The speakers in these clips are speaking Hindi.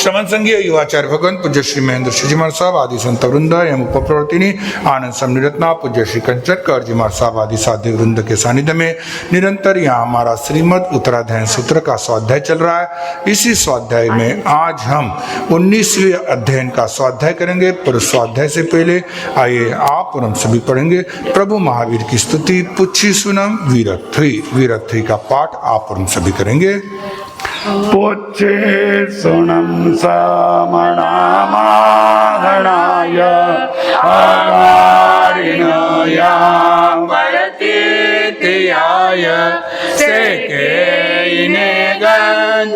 श्रमण संघीय युवाचार्य भगवंत पूज्य श्री महेंद्र श्री महाराज साहब आदि संत वृंद एवं उपप्रवर्तिनी आनंद समनिरत्ना पूज्य श्री कंचन कर जी महाराज साहब आदि साध्य वृंद के सानिध्य में निरंतर यहाँ हमारा श्रीमद उत्तराध्याय सूत्र का स्वाध्याय चल रहा है। इसी स्वाध्याय में आज हम 19वें अध्ययन का स्वाध्याय करेंगे, पर स्वाध्याय से पहले आइए आप और हम सभी पढ़ेंगे प्रभु महावीर की स्तुति पुच्छी सुनम वीरथ्री का पाठ आप और हम सभी करेंगे। पुच्छे सुनम समणामाहणाय अगारिणयां वरतीत्याय सेकेने गन्तयगममाहो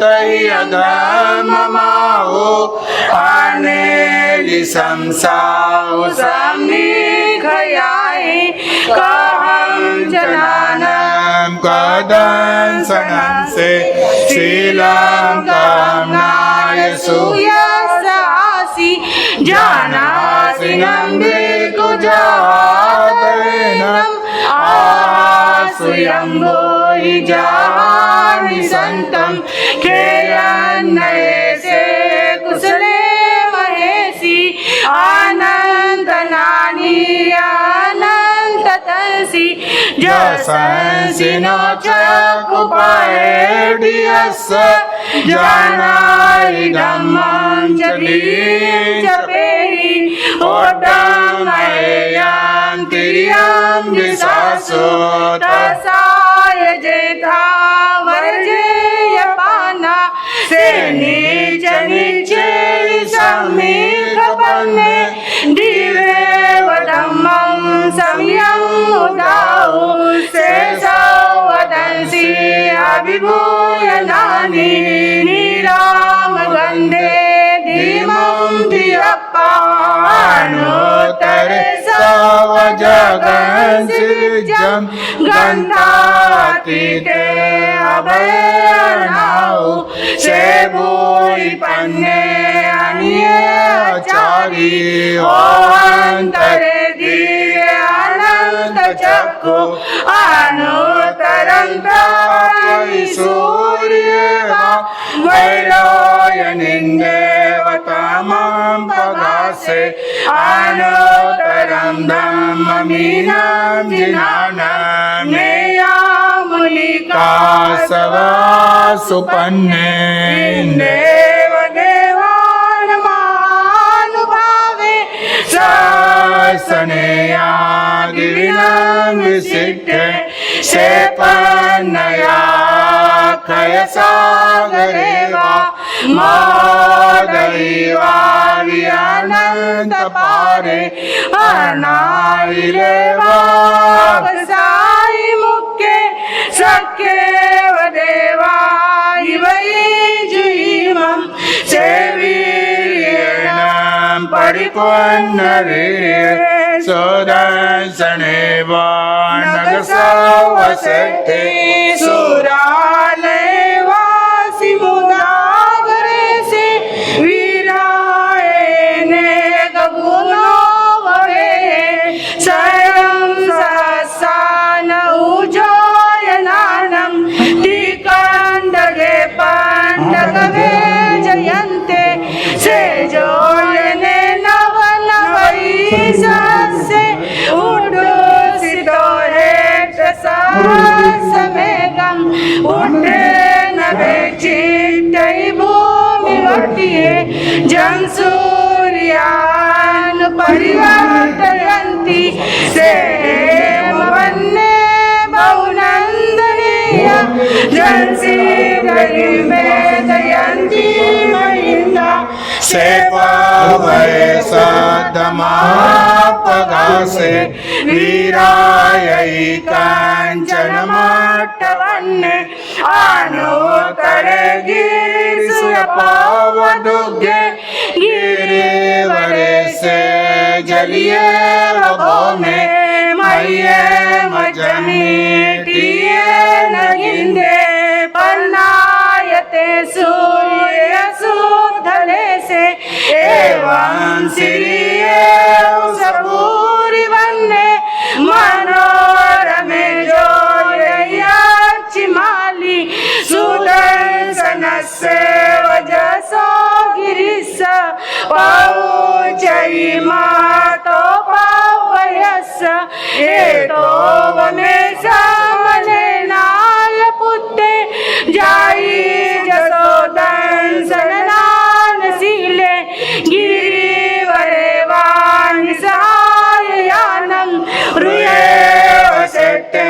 आनेलि संसाउ सन्निखयाय कहं जनानं कदंसनं से शीलं कामनाय सुयसासि जानासि नम्बिकुजातनम् आसुयं भोहि जानि सन्तं खेयन्नयसे कुशले महेशि आनन्दनानि अनन्ततंसि जसंसि नो चकुपायडियस्स जानायि धम्मं जपेहि ओड्डमयं तिर्यं दिशासु तसाय जेथा वर्जेयपाना से नीच समीकपन्ने दिवे वधम्मं सम्यं उदाहु से सवदंसि अभिभूयनानि निराम गन्धे धीमं धियप्पानुत्तरे सवजगन्सिजं गन्धातीते अभयनाउ से भूयि पन्ने अनियचारी ओन्तरे दिव्य अनंत चक्षु अनुतरन्तायि सूर्य वैरोयनिन्देवतमं पगासे अनुतरं धम्ममीनं जिनानं नेयामुलिका सवा सुपन्ने देवदेवानमानुभावे सनेया गिरिनं विसिद्धे सेपन्नया खयसागरेवा मादैवा विअनन्तपारे अर्णाविलेवा वसायि मुखे सख्येव देवा इवै जुईमं सेवीर्येण परिपन्नवीर्ये सुदर्शनेव नगसवसते सुरालयवासि मुदागरे से वीरायने गगुनो भवे स्वयं सहसान उजोयनानं तिकन्दगे पाण्डगवे जयन्ते से जोयने नवनवैसस्य उड्डुसितो हेक्तसहस्रमेघम् उड्डेन वेचित्तै भूमिवर्तिये जं सूर्यान् परिवर्तयन्ति से हेमवन्ने बहुनन्दनीय जंसीदरिमेदयन्ति महिन्दा से पावै सदमापगासे वीरायै काञ्चनमट्टवन्ने अनुत्तरे गिरिसुयपावदुग्गे गिरिवरे से जलिये भौमे मय्ये मजमीटिये नगिन्दे पन्नायते सूर्यसुधले से एवं सिरिये सबूरिवन्ने मनोरमे जोययाचिमाली सुदर्शनस्य वजसो गिरि पौचयि मातो पावयस्स एतो वमेशा मनेनाय पुत्ते जाई जसोदन सननानशीले गिरिवरेवाणि सहाययानं हृये वसते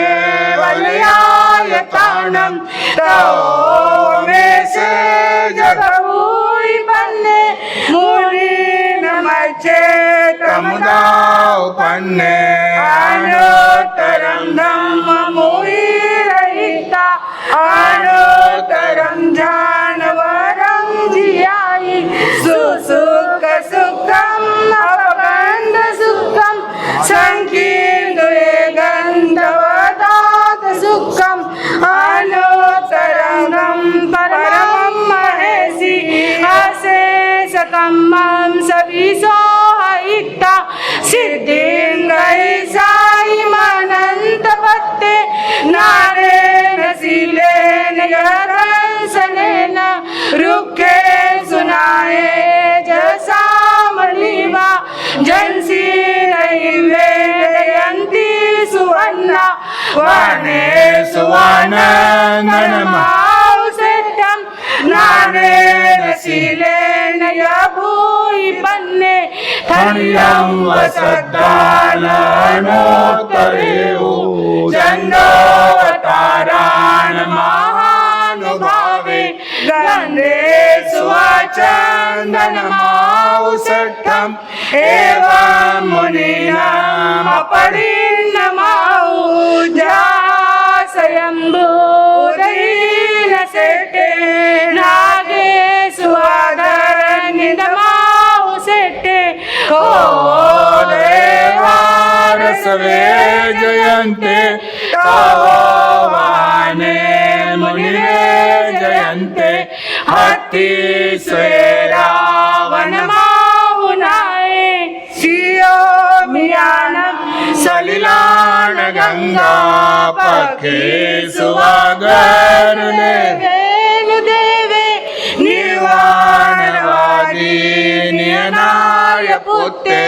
वलयायतानं तोमेशे जगवूय पन्ने मुनिनमच्चे तमुदाउपन्ने अनुत्तरं धम्ममुनिरहिता अनुत्तरं जानवरं जियायि सुसुख सुखम् अपगन्ध सुखं संकीर्णुये गन्धवदात सुखम् अनुत्तरं परमं महेशि अशेषकम्मं सविशोहयिता सिद्धिं गैसायि मनन्तपत्ते नारेण शीलेन यदर्शनेन रुखे सुनाये जसामलिवा जंसीरयिं वेदयन्ति सुवर्णा वने सुवर्णननमावसेट्टं नारेण शीलेन यभूयि पन्ने थण्यं वसद्दाननोत्तरेषु चन्द्रोऽवतारान् महानुभावे गन्धे सुवाचन्दनमावसेट्टम् एवं मुनीनामपरिणमाहुजा स्वयम्भूरेण सेट्टे नागे सुवाधरनिदमाहुसेट्टे ओ देवारसवे जयन्ते तवोवाने मुनिरे जयन्ते हत्ति स्वेरावनमाहुनाये सियो मियानं सलिलान गंगा पखे सुवागरने वेणुदेवे निर्वाणवादी नियनाय पुत्ते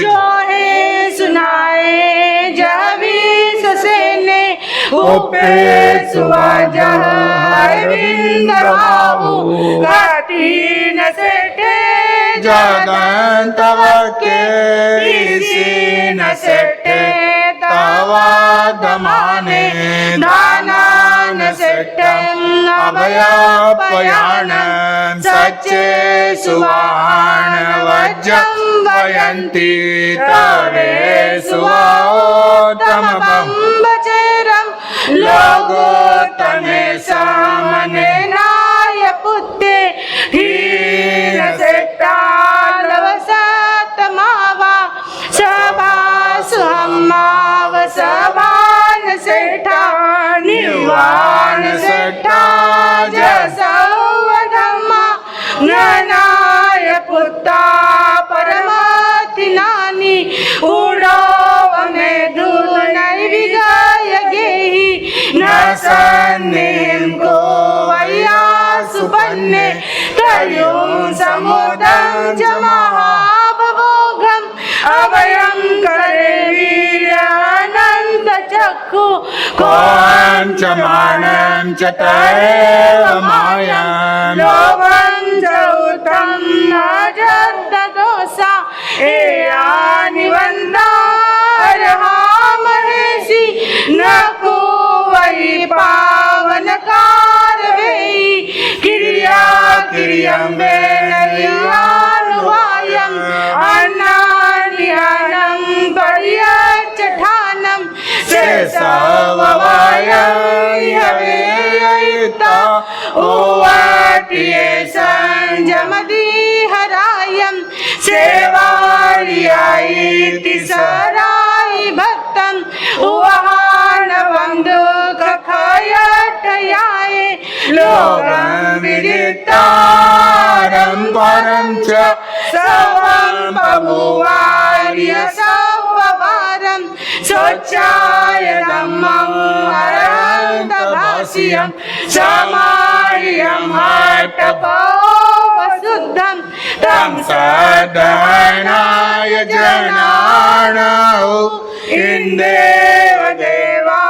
जो है सुनाए जवी ससेने उपे सुवाजह अरविंद बाबू घाटी न सेठे जगन्तवके ऋषि न सेट्टे तवादमाने दानान सेट्टम् अभयापयानं सच्चे सुवाण वज्रं वयन्ति तवे सुवाओतमम् बचेरं लोगोत्तमे सामनेनाय पुत्ते हीन सेट्टालवसतमावा सभासुहम्माव सभान सेठा निर्वाण सेठा जसवधम्मा ज्ञानाय पुत्ता परमातिनानि उडोवमे धुनैविगाय गेहि न सन्निं को वैया सुपन्ने त्रयों समुदं च महाभोगम् अभयं करे वीर्यानन्द चक्षु कों च मानं च तैव मायां लोभं च उतं न जद्दोषा एयानिवन्दा अर्हा महेशि न को वै पावनकार वेयि क्रिया क्रियं वेणयानुवायम् अन्नान्यानं पर्यचठानं शेषववाययवेयिता उवाटिये संजमदिहरायं सेवार्यायिति सराय भक्तम् उवाहनवं दुःखखयटयाय लोकं विदितारं परं च सवं बभुवार्य सववारं स्वच्छाय धम्मं हरन्तभाष्यं समार्यं हटपो वसुद्धं तं दहनाय जनानौ इंदेव देवा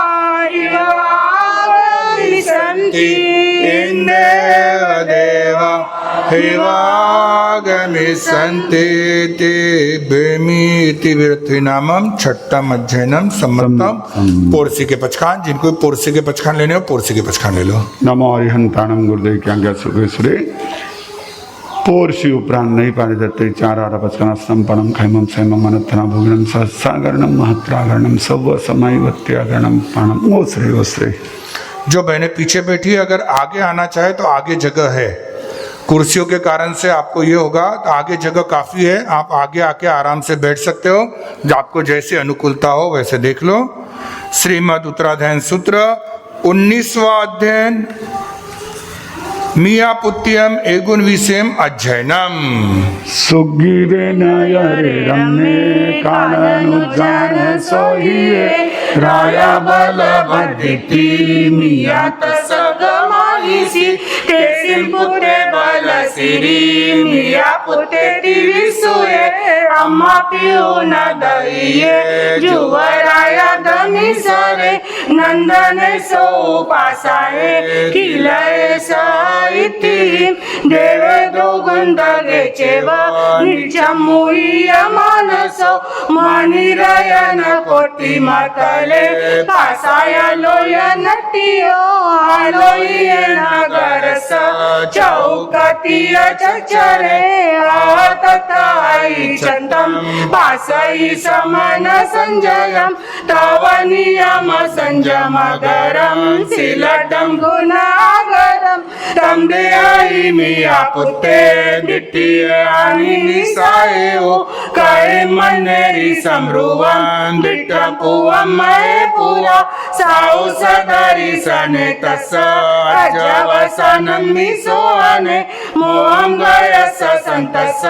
हिवागमिषन्ति इंदेव देवा हिवागमिषन्ति ते बेमीति विरथ्विनामम छठम अध्ययनम सम्मतम पोरसी के पचखान। जिनको पोरसी के पचखान लेने हो पोरसी के पचखान ले लो। नमो हरिहंताणम गुरुदेव की आज्ञा सुरेश्वरे पोर्षि उपरांत नहीं पारे दत्ते चारार पचकना संपन्नम खैमम सैमम अनर्थना भोगनम सहस्रागरणम महत्रागरणम सव समायवत्यागरणम पाणम ओसरे ओसरे। जो बहनें पीछे बैठी है अगर आगे आना चाहे तो आगे जगह है। कुर्सियों के कारण से आपको ये होगा तो आगे जगह काफी है, आप आगे आके आराम से बैठ सकते हो। आपको जैसे अनुकूलता हो वैसे देख लो। श्रीमद् उत्तराध्ययन सूत्र 19वां अध्ययन मिया पुत्यम एगुण विषयम अध्ययनम। सुगिरे नयरे रम्मे काननुजान सोहिए राया बल बदिति मिया तसगमाहिसी तेसिं पुते बलसिरी मिया पुते दिविसुए अम्मा पिऊन दहिये जुवराया धनिसरे नंदने सोपासाए किलये साइति देवे दोगुंदगे चेवा निचमुय मानसो मणिरयन कोटि मतले पासाय लोय नटियो आलोय नगरस चौकतिय चचरे आतताई चंदम पासई समन संजयम तव नियम संजमगरम सिलडम गुणागरम तम देई मिया पुते दिट्टिय आणि निसायो काय मनेरी समरुवम दिट्टपुवम मय पुवा साउ सदरी सने तस अजवसनम निसोने मोहम गयस संतस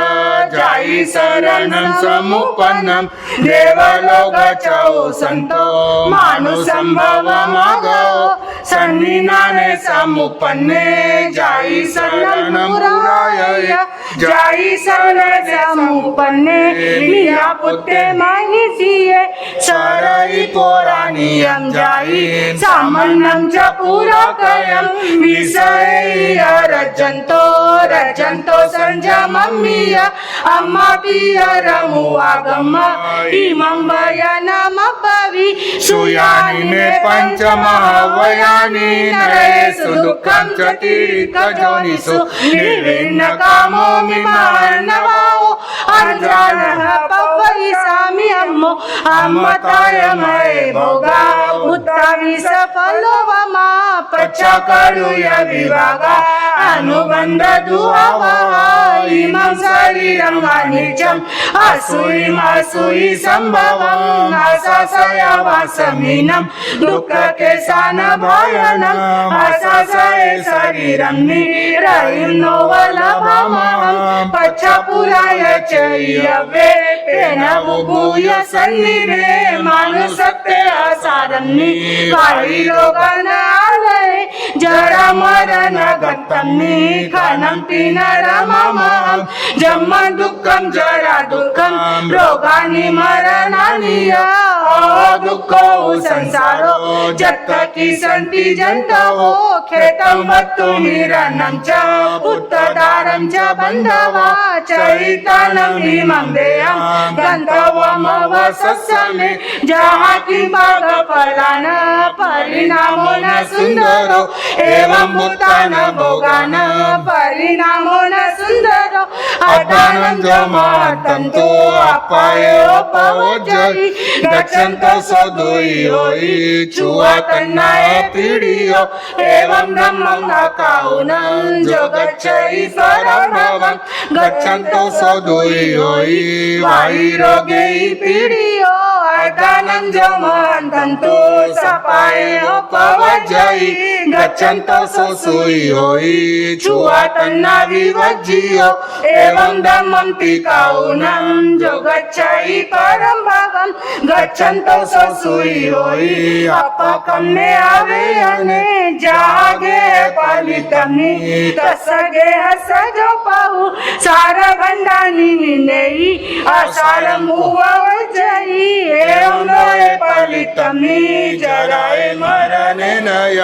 जाई शरणम समुपन्नम देवलोक चौ संतो मानु संभव मगो सन्निनाने समुपन्ने जाई शरणम पुराय जाई शरण समुपन्ने मिया पुत्ते माहितीये सरई पोरानियम जाई सामन्नम च पुरकयम विषय रजंतो रजंतो संजममिय अम्मा पियरमु आगम इमं वयनम पवि सुयानि मे पंचमहावयानि नरेषु दुःखं च तिरिकजोनिषु निर्विण्ण कामो मिमानवाओ अर्जानः पवयिषामि अम्मो अम्मताय मये भोगा उत्तविष फलो वमा प्रचकरुय विवागा अनुबंध दुआवा इमं शरीरं अनिजं असूयि संभवं आशासय वासमीनं दुःख के सान भयनं आशासय शरीरं निरयुनो वलभमं पच्छपुराय चयवे तेन बुभूय सन्निवे मानुसत्ते असारन्नि काळी रोगनालय जरा मरण गतन्नि खनं पिनरममं जन्म दुःखं जरा दुःखं रोगानि मरणानि दुःखो संसारो जत्तकी सन्ति जन्तवो खेतं वत्तु निरन्नं च उत्तदारं च बन्धवा चैतन्यं इमं देयं गन्तव्यमवसस्यमे जहाँ की भागफलान परिणामो न सुन्दरो एवं भूतान भोगान परिणामो न सुन्दरो अदानं जमातन्तो अपायोपवोजयि गच्छन्तो सदुयोयि चुवातन्नाय पीडियो एवं ब्रह्मं न काउनं जो गच्छति परमभवं गच्छन्तो सदुयोयि वायुरोगे पीडियो अदानं जमातन्तो सपायोपवोजयि गच्छन्तो ससुयोयि चुवातन्ना विवज्जियो एवं धम्मं टिकाउनं जो गच्छति परं भवं गच्छन्तो ससुयोयि अपकम्ने आवेयने जागे पालितम्नि तसगे हसजो पाहु सारभण्डानि निने असारमुवज्जयि एवं नये फलितमि जराय मरणेनय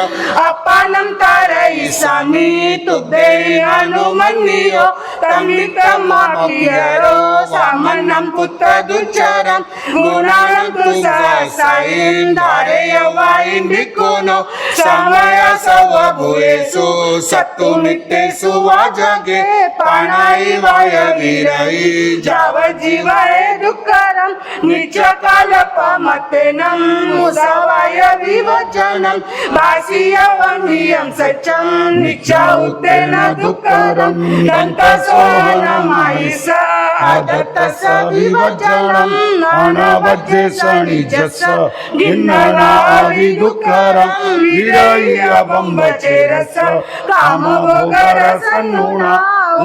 अपानं तारयिष्यामि तुभ्ये हनुमन्यो तमितमपियरो सामन्नं पुत्रदुच्चरं गुणानं तु सहस्रं धारय वायिं भिक्खुनो समय सर्वभूतेषु सत्तुमित्तेषु वा जगे प्राणाय वाय वीरय जावज्जीवाय दुःखरं नित्यकालपमत्तेनं मुसावाय विवचनं भासियवमियं सत्यं नित्याउत्तेन दुःखरं दन्तसोहनमायिष आदत्तस विवचनं अनवज्जेष निजस्य गिन्ननाविदुःखरं वीरय्यवम्बचेरस कामभोगरसन्नुना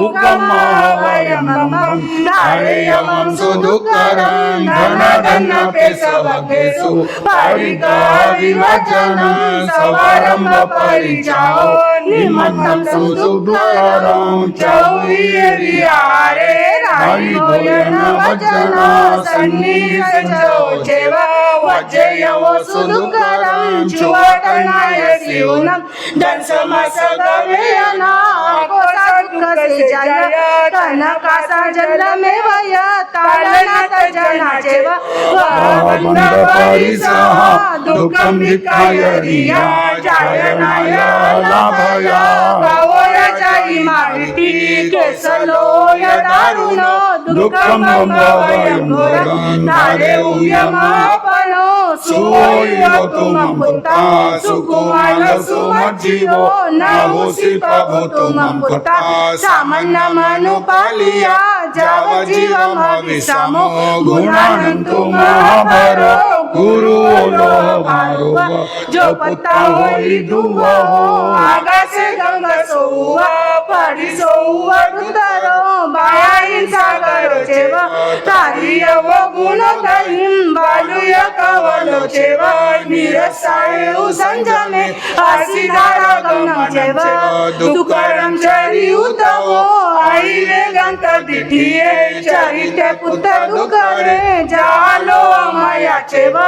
उगमवयमं धारयमं सुदुःखरं धनधनपेशवकेषु परिकाविवचनं सवारम्भ परिचाओ निमन्तं सुदुःखरं चौर्यविहारे रायिभोजन वचन सन्निसञ्चोचेव वज्जयवो सुदुःखरं चुवटनाय शिवनं दंसमसगवेयना जय कनकासा जन्मेव तालनाथ जनाचेव वन्दपरिसः दुःखं विकाय रिया जायनाय लाभया कवयचायि मारिति केसलोय दारुणो दुःखं भवयं घोरं नारे उयमापनो सुयोतु मम पुता सुकुमार सुमज्जीवो नभूसि प्रभुतु मम पुता सामन्नमनुपालिया जावजीवमविषमो गुणानन्तु महाभरो गुरु भारो जो पत्ता होई दुवो आकाशे गंगा सोवा परिसोवा दुतरो बायाइन सागरो चेव तारियव गुणदहिं बालुय कवलो चेव निरसाय संजमे आसिदारा गमनं चेव दुःखरं चरि उतवो आई वेगांत दिठिये चरिते पुत्र दुःखरे जालो अमया चेव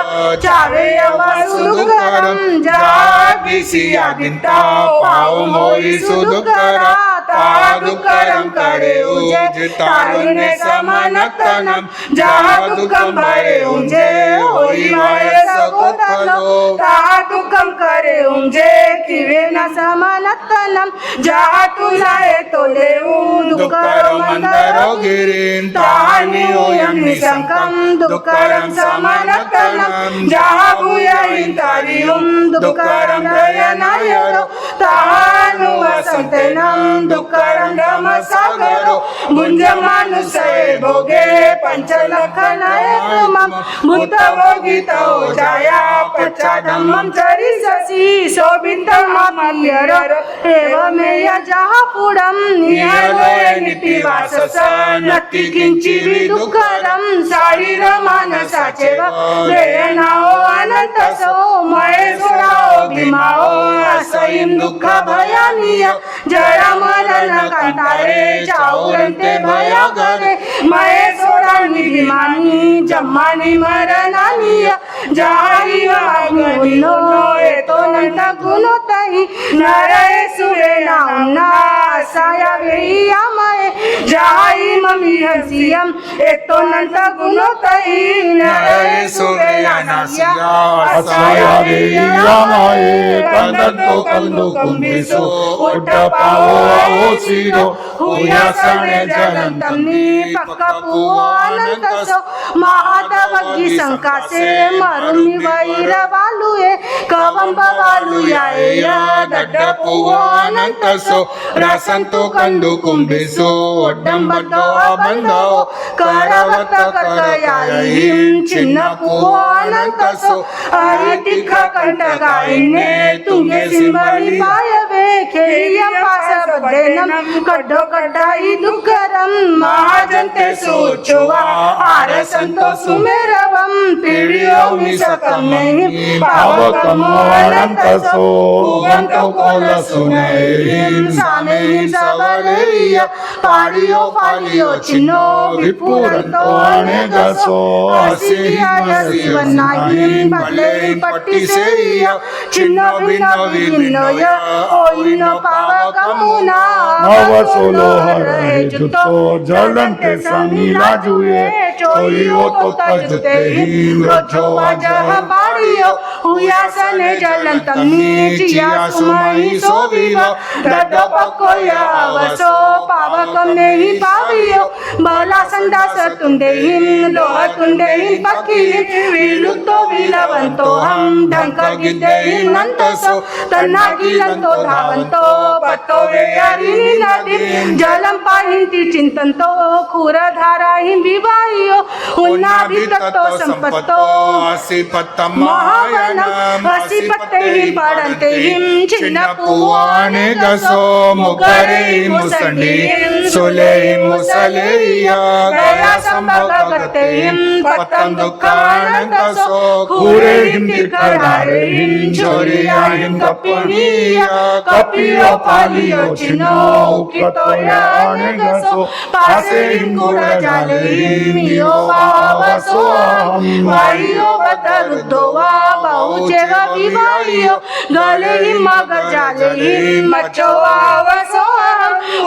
चावेयव सुदुःखरं जाभिसिया गिंता पाव मोई सुदुःखरा ता दुःखरं करे उजे तारुण्ये समानतनं जा दुःखं भरे उजे होई वाय सकोतलो ता दुःखं करे उजे किवेन समानतनं जा तुलाये तोलेऊ दुःखरं मंदरो गिरिं तानि उयं निशंकं दुःखरं समानतनं जा भूयं तारियुं दुःखरं दयनायरो तानु वसंतेनं दुःखरं धमसागरो भुञ्जमानुषे भोगे पञ्चलखनायकमं भूतभोगितो जाया पश्चाधम्मं चरिष्यसि शोभितममल्यरो एवमेय जहापुरं नियलोय नितिवासस नक्ति किञ्चित् दुःखरं शारीरमानसाचेव वेदनाओ अनन्तसो महेश्वराओ भीमाओ असह्यं दुःखभयानिय जरा मरण कांतारे चाऊरंते भयागरे महेश्वरानि भीमानि जम्मानि मरणानिय जाई वागुनो एतो नंत गुणोतहि नरये सुरे नाउना साया वेयामये जाई ममी हसियम एतो नंत गुणोतहि नरये सुरे नासिया असाया वेयामये कंदतो कंदो कुंभिसो उट्टपाओ ओसिरो हुयासने जनंतं पक्कपुओ अनंतसो महातवग्गी संकासे मरुनि वैरवालुए कवंब वालुयाए दड्डपुओ अनंतसो रसंतो कंदु कुंभिसो ओड्डंबड्डो अबंधो करवत कटयायिं चिन्नपुओ अनंतसो अरितिख कंटगायिने तुंगे सिंबळि पायवे खेयं पासबद्धेनं कड्डो कड्डाई दुःखरं महाजन्ते सुचुवा आरसंतो सुमेरवं पीडियोमि सकमेहि पावकम् अनन्तसो भुवन्तो कोलसुनैहिं सामेहिं सबलेय पाडियो फालियो चिन्नो विपुरन्तो अनेगसो शिवनाहिं बल्ले पट्टी सेय चिन्नो भिन्नो विभिन्नोय ओइनो पावकमुना नवसोलो हरे जुतो जलन्ते समीला जुए चोइयो तो तजते हिम रजो वजह पाडियो हुयासने जलन्तमी चिया सुमई सोविव दड्डो पक्कोया अवसो पावकमेहि पावियो बला संदास तुंडेहिं लोह तुंडेहिं पक्किहिं विलुप्तो विलवन्तो हम ढंक गिद्देहिं नन्तसो तन्ना गिलन्तो धावन्तो पत्तो वेयारिनि नदी जलं पाहिन्ति चिन्तन्तो खुरधाराहिं विवाहियो उन्नाभितत्तो सम्पत्तो असिपत्तम् महावनम् असिपत्तैहिं पाडन्तेहिं छिन्नपुवाने गसो मुकरे मुसंडी सोले मुसलेय गया संभगतेहिं पत्तं दुःखानन्दसो कुरेहिं तिकरारेहिं चोरियाहिं कपिनीय कपियो पालियो चिन्नो उकितोया अनेगसो पासेहिं गुणजालेहिं मियो वावसो वायो बदरुद्धो वा बहुचेव विवाहियो गलेहिं मगजालेहिं मच्चो वावसो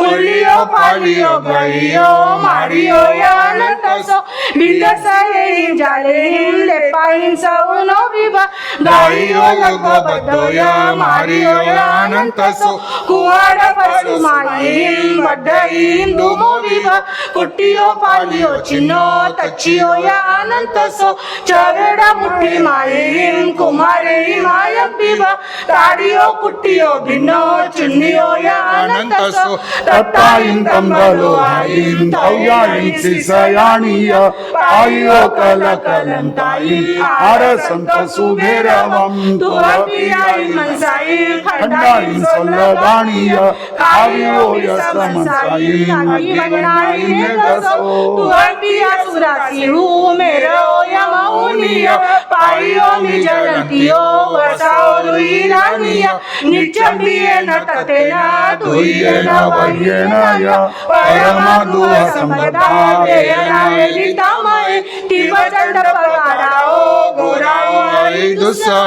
उलियो पालियो गइयो मारियो यानन्तसो बिलसयेहिं जालेहिं लेपाहिं सउनो विवा गाइयो लगो बद्धोया मारियो यानन्तसो कुवाड पसुमायिहिं वड्डहिं दुमो विवा कुट्टियो पालियो चिन्नो तच्चियो यानन्तसो चवेड मुट्ठी मायिहिं कुमारेहिं मायं विवा ताडियो कुट्टियो भिन्नो चुन्नियो यानन्तसो तत्तायिं तंबलो आयिं तौयायिं सिसयाणीय आयो कलकलं तायिं आरसंतो सुभेरवं तुअपियायिं मनसायिं खंडायिं सोल्लगाणीय काव्यो यसमंसायिं अगिवनायिं नेगसो तुअपिया सुरासिहु मेरो यमौनिय पाइयो मि जलंतियो वसाओ रुइरानिय नित्यम्बियेन ततेन तुय्येन वह्येन य परमादुः संपदा देयनाय लितामय तिवचंड पगाराओ गोराओ दुस्सा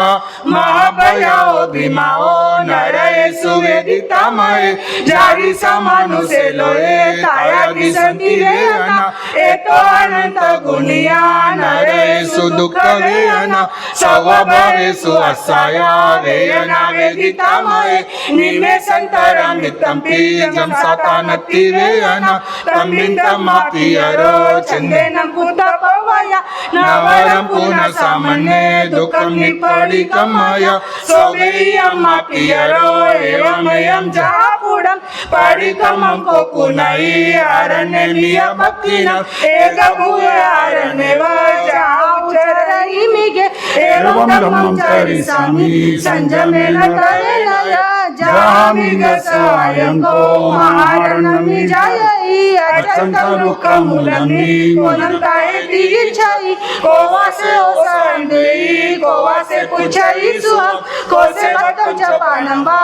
महाभयाओ भीमाओ नरये सुवेदितामय जारी समानुसे लोये तायागी संतिवेयना एतो अनंत गुणिया नरये सुदुःख वेयना स्वभावेषु असाया वेयना वेदितामय निमे संतरं नित्यं पीजं सातानत्ति वेयना तम्बिन्तमापियरो चन्देन कुतपवया नवरं पुनः सामन्ये दुःखं निपडिकमय सोगेयमापियरो एवमयं जापुडं पडिकमं कोकुनयि अरण्यमिय भक्तिनं एकभूय अरण्येव जाउचरयिमिगे एवं धम्मं चरिष्यामि संयमेन तरेण जामिग सायंको महारणमि जायि अचंतरुकमुलमि कोनंताय दिगिच्छाई कोवासे ओसंदेई कोवासे पुच्छाई सुहं कोसे कटम चपानंबा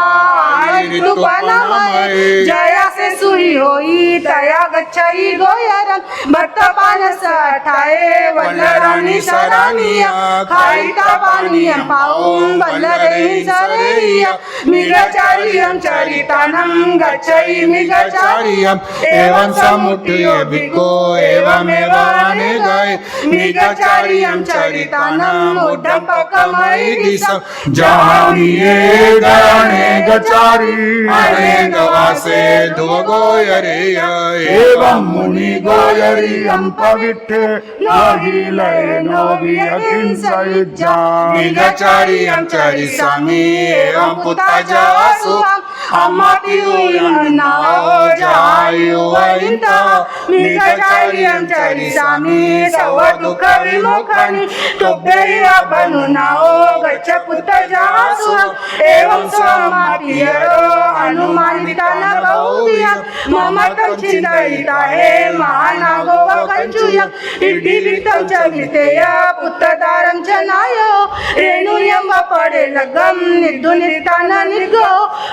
ऋतुपानमय जयासे सुई होई तया गच्छाई गोयरं भट्टपानस अठाये वल्लराणी सरानिया खाईता पानियं पाऊं वल्लरेहि सरेय मिगचारियं चरितानं गच्छाई मिगचारियं एवं समुट्टियो भिक्खो एवमेव अनेगाय मिगचारियं चरितानं उड्डम्पकमयि दिशं जहानिये गणे गचारी अनेकवासे दुवगोयरेय एवं मुनि गोयरियं पविट्टे नहि लये नो वियकिंसयुज्जा मिगचारियं चरिष्यामि एवं पुत्तजासु अम्मापियुयन्नाओ जायुवयिन्त मिगजारियं चरिसामि सर्व दुःख विमुखानि तुभ्यैव बनुनाओ गच्छ पुत्र जासु एवं स्वमापियरो अनुमानितान बहुधियं ममतं चिन्तयिता हे महानागो वकञ्चुयं इड्डिवित्तं च वितेय पुत्रदारं च नायो रेणुयं वपडे लग्गं निर्धुनितान निर्गो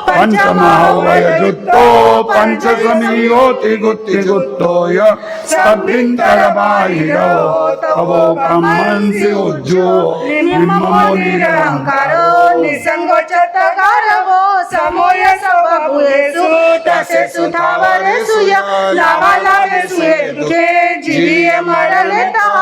पंचमहावयजुत्तो पंचसमीयोति गुत्तिगुत्तोय सद्भिन्तरबाहिरो तवो ब्रह्मंसि उज्जो निरहंकारो निसंगो चतगारवो समोय सबभूयेषु तसेषु थावरेषु लाभालाभेषु दुःखे जीविये मरणे तः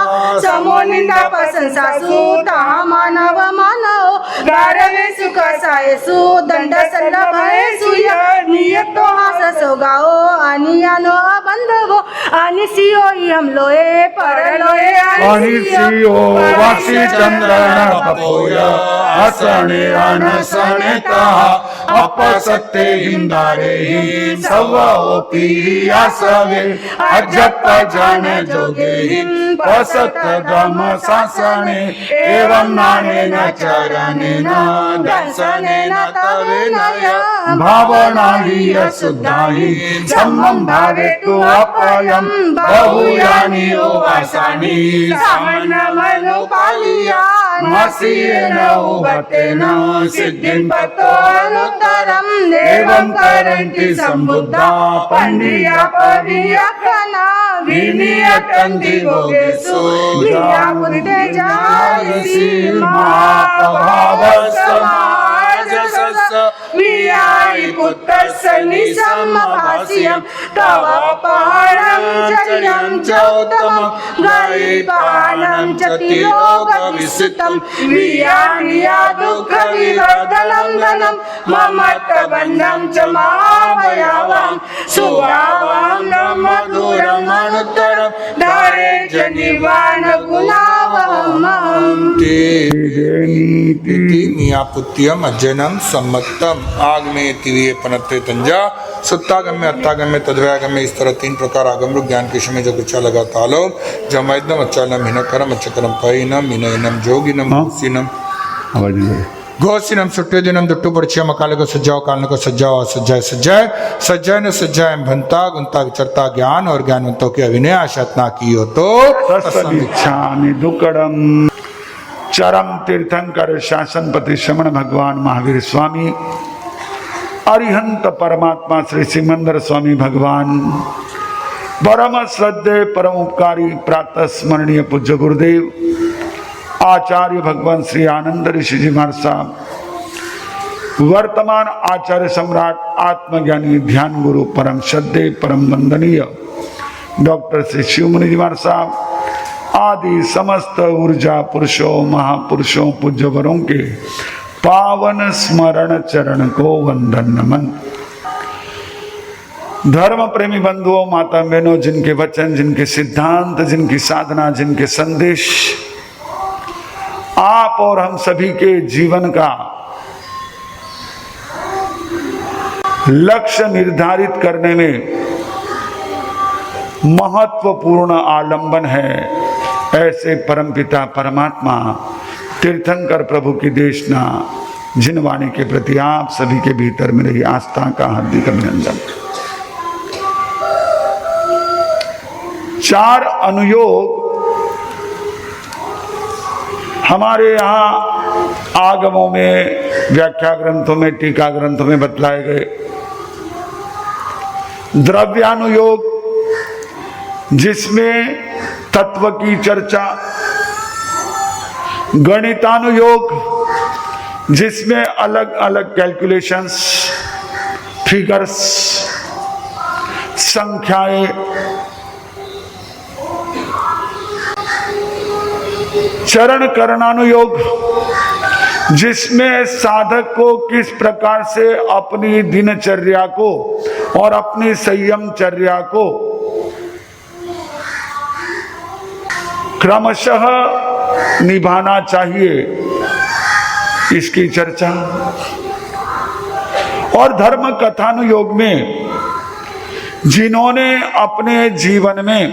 समो निंदा प्रशंसासु तः मानव मानव गारवेषु कसायेषु दंड सल्लभयेषु नियतो हाससो गाओ अनियानो अबंधवो अनिसियो इहम लोए परलोए अनिसियो वासी चंद्रण तपोय असने अनसने तः अपसत्ते हिंदारे हि सवोपि असवे अजप जन जोगे हि पसत गम सासने एवं नानेन चरणेन दर्शनेन तवेन भावना हि शुद्धा हि सम्मं भावेतु अपयं बहुयानि वासानि सामन्नमनुपालिया मसीयेन उभतेन सिद्धिं पतोनुत्तरम् एवं करन्ति सम्बुद्धा पण्डिया पवियकना विनियतन्ति भोगेषु विद्या बुद्धे जायसि महाप्रभावसमाजसस्य वियायि पुत्रस्य निसमभाष्यं तव पाणं चर्यं च उत्तमं गायिपानं च तिलोकविसुतं वियानिया दुःखविवर्धनं धनं ममत्वबन्धं च महाभयावां सुभावां न मधुरमनुत्तरं धारे च निर्वाणगुणावहम् मियापुत्यम अज्जनम सम्मतम आग में तिरिये पनत्रे तंजा सुत्तागम्य अत्तागम्य तद्वयागम्य इस तरह तीन प्रकार आगम रूप ज्ञान के समय जो कुछ लगा तालो जमैदम अच्छालम हिनकरम अच्छकरम पैनम मिनयनम जोगिनम सीनम घोषिनम सुट्योदिनम दुट्टु परिचय मकाले को सज्जाओ कालन को सज्जाओ सज्जाए सज्जाए सज्जाए न सज्जाए भंता गुंता विचरता ज्ञान और ज्ञानवंतों के अभिनय आशातना की हो तो तत्सदिच्छामि दुक्कडम चरम तीर्थंकर शासनपति श्रमण भगवान महावीर स्वामी अरिहंत परमात्मा श्री सिमंदर स्वामी भगवान परम श्रद्धेय परम उपकारी प्रातः स्मरणीय पूज्य गुरुदेव आचार्य भगवान श्री आनंद ऋषि जी महाराज साहब वर्तमान आचार्य सम्राट आत्मज्ञानी ध्यान गुरु परम श्रद्धेय परम वंदनीय डॉक्टर श्री शिवमुनि जी महाराज साहब आदि समस्त ऊर्जा पुरुषों महापुरुषों पूज्यवरों के पावन स्मरण चरण को वंदन नमन। धर्म प्रेमी बंधुओं माता बहनों जिनके वचन जिनके सिद्धांत जिनकी साधना जिनके संदेश आप और हम सभी के जीवन का लक्ष्य निर्धारित करने में महत्वपूर्ण आलंबन है, ऐसे परमपिता परमात्मा तीर्थंकर प्रभु की देशना जिन वाणी के प्रति आप सभी के भीतर मेरी आस्था का हार्दिक अभिनंदन। 4 अनुयोग हमारे यहाँ आगमों में व्याख्या ग्रंथों में टीका ग्रंथों में बतलाए गए। द्रव्यानुयोग जिसमें तत्व की चर्चा, गणितानुयोग जिसमें अलग अलग कैलकुलेशंस, फिगर्स, संख्याएं, चरण करणानुयोग जिसमें साधक को किस प्रकार से अपनी दिनचर्या को और अपनी संयमचर्या को क्रमशः निभाना चाहिए, इसकी चर्चा। और धर्म कथानुयोग में जिन्होंने अपने जीवन में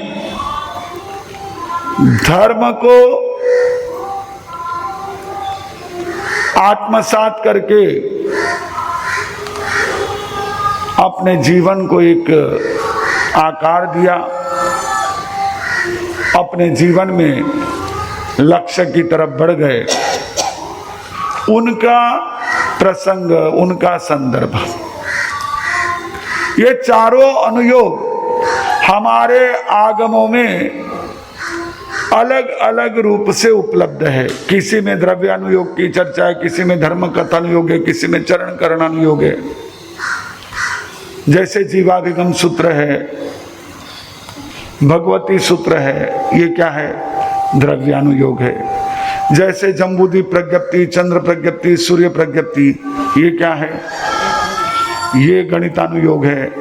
धर्म को आत्मसात करके अपने जीवन को एक आकार दिया, अपने जीवन में लक्ष्य की तरफ बढ़ गए, उनका प्रसंग, उनका संदर्भ, ये चारों अनुयोग हमारे आगमों में अलग अलग रूप से उपलब्ध है। किसी में द्रव्यानुयोग की चर्चा है, किसी में धर्म कथानुयोग है, किसी में चरण करणानुयोग है। जैसे जीवाभिगम सूत्र है, भगवती सूत्र है, ये क्या है? द्रव्यानुयोग है। जैसे जम्बूद्वीप प्रज्ञप्ति, चंद्र प्रज्ञप्ति, सूर्य प्रज्ञप्ति, ये क्या है? ये गणितानुयोग है।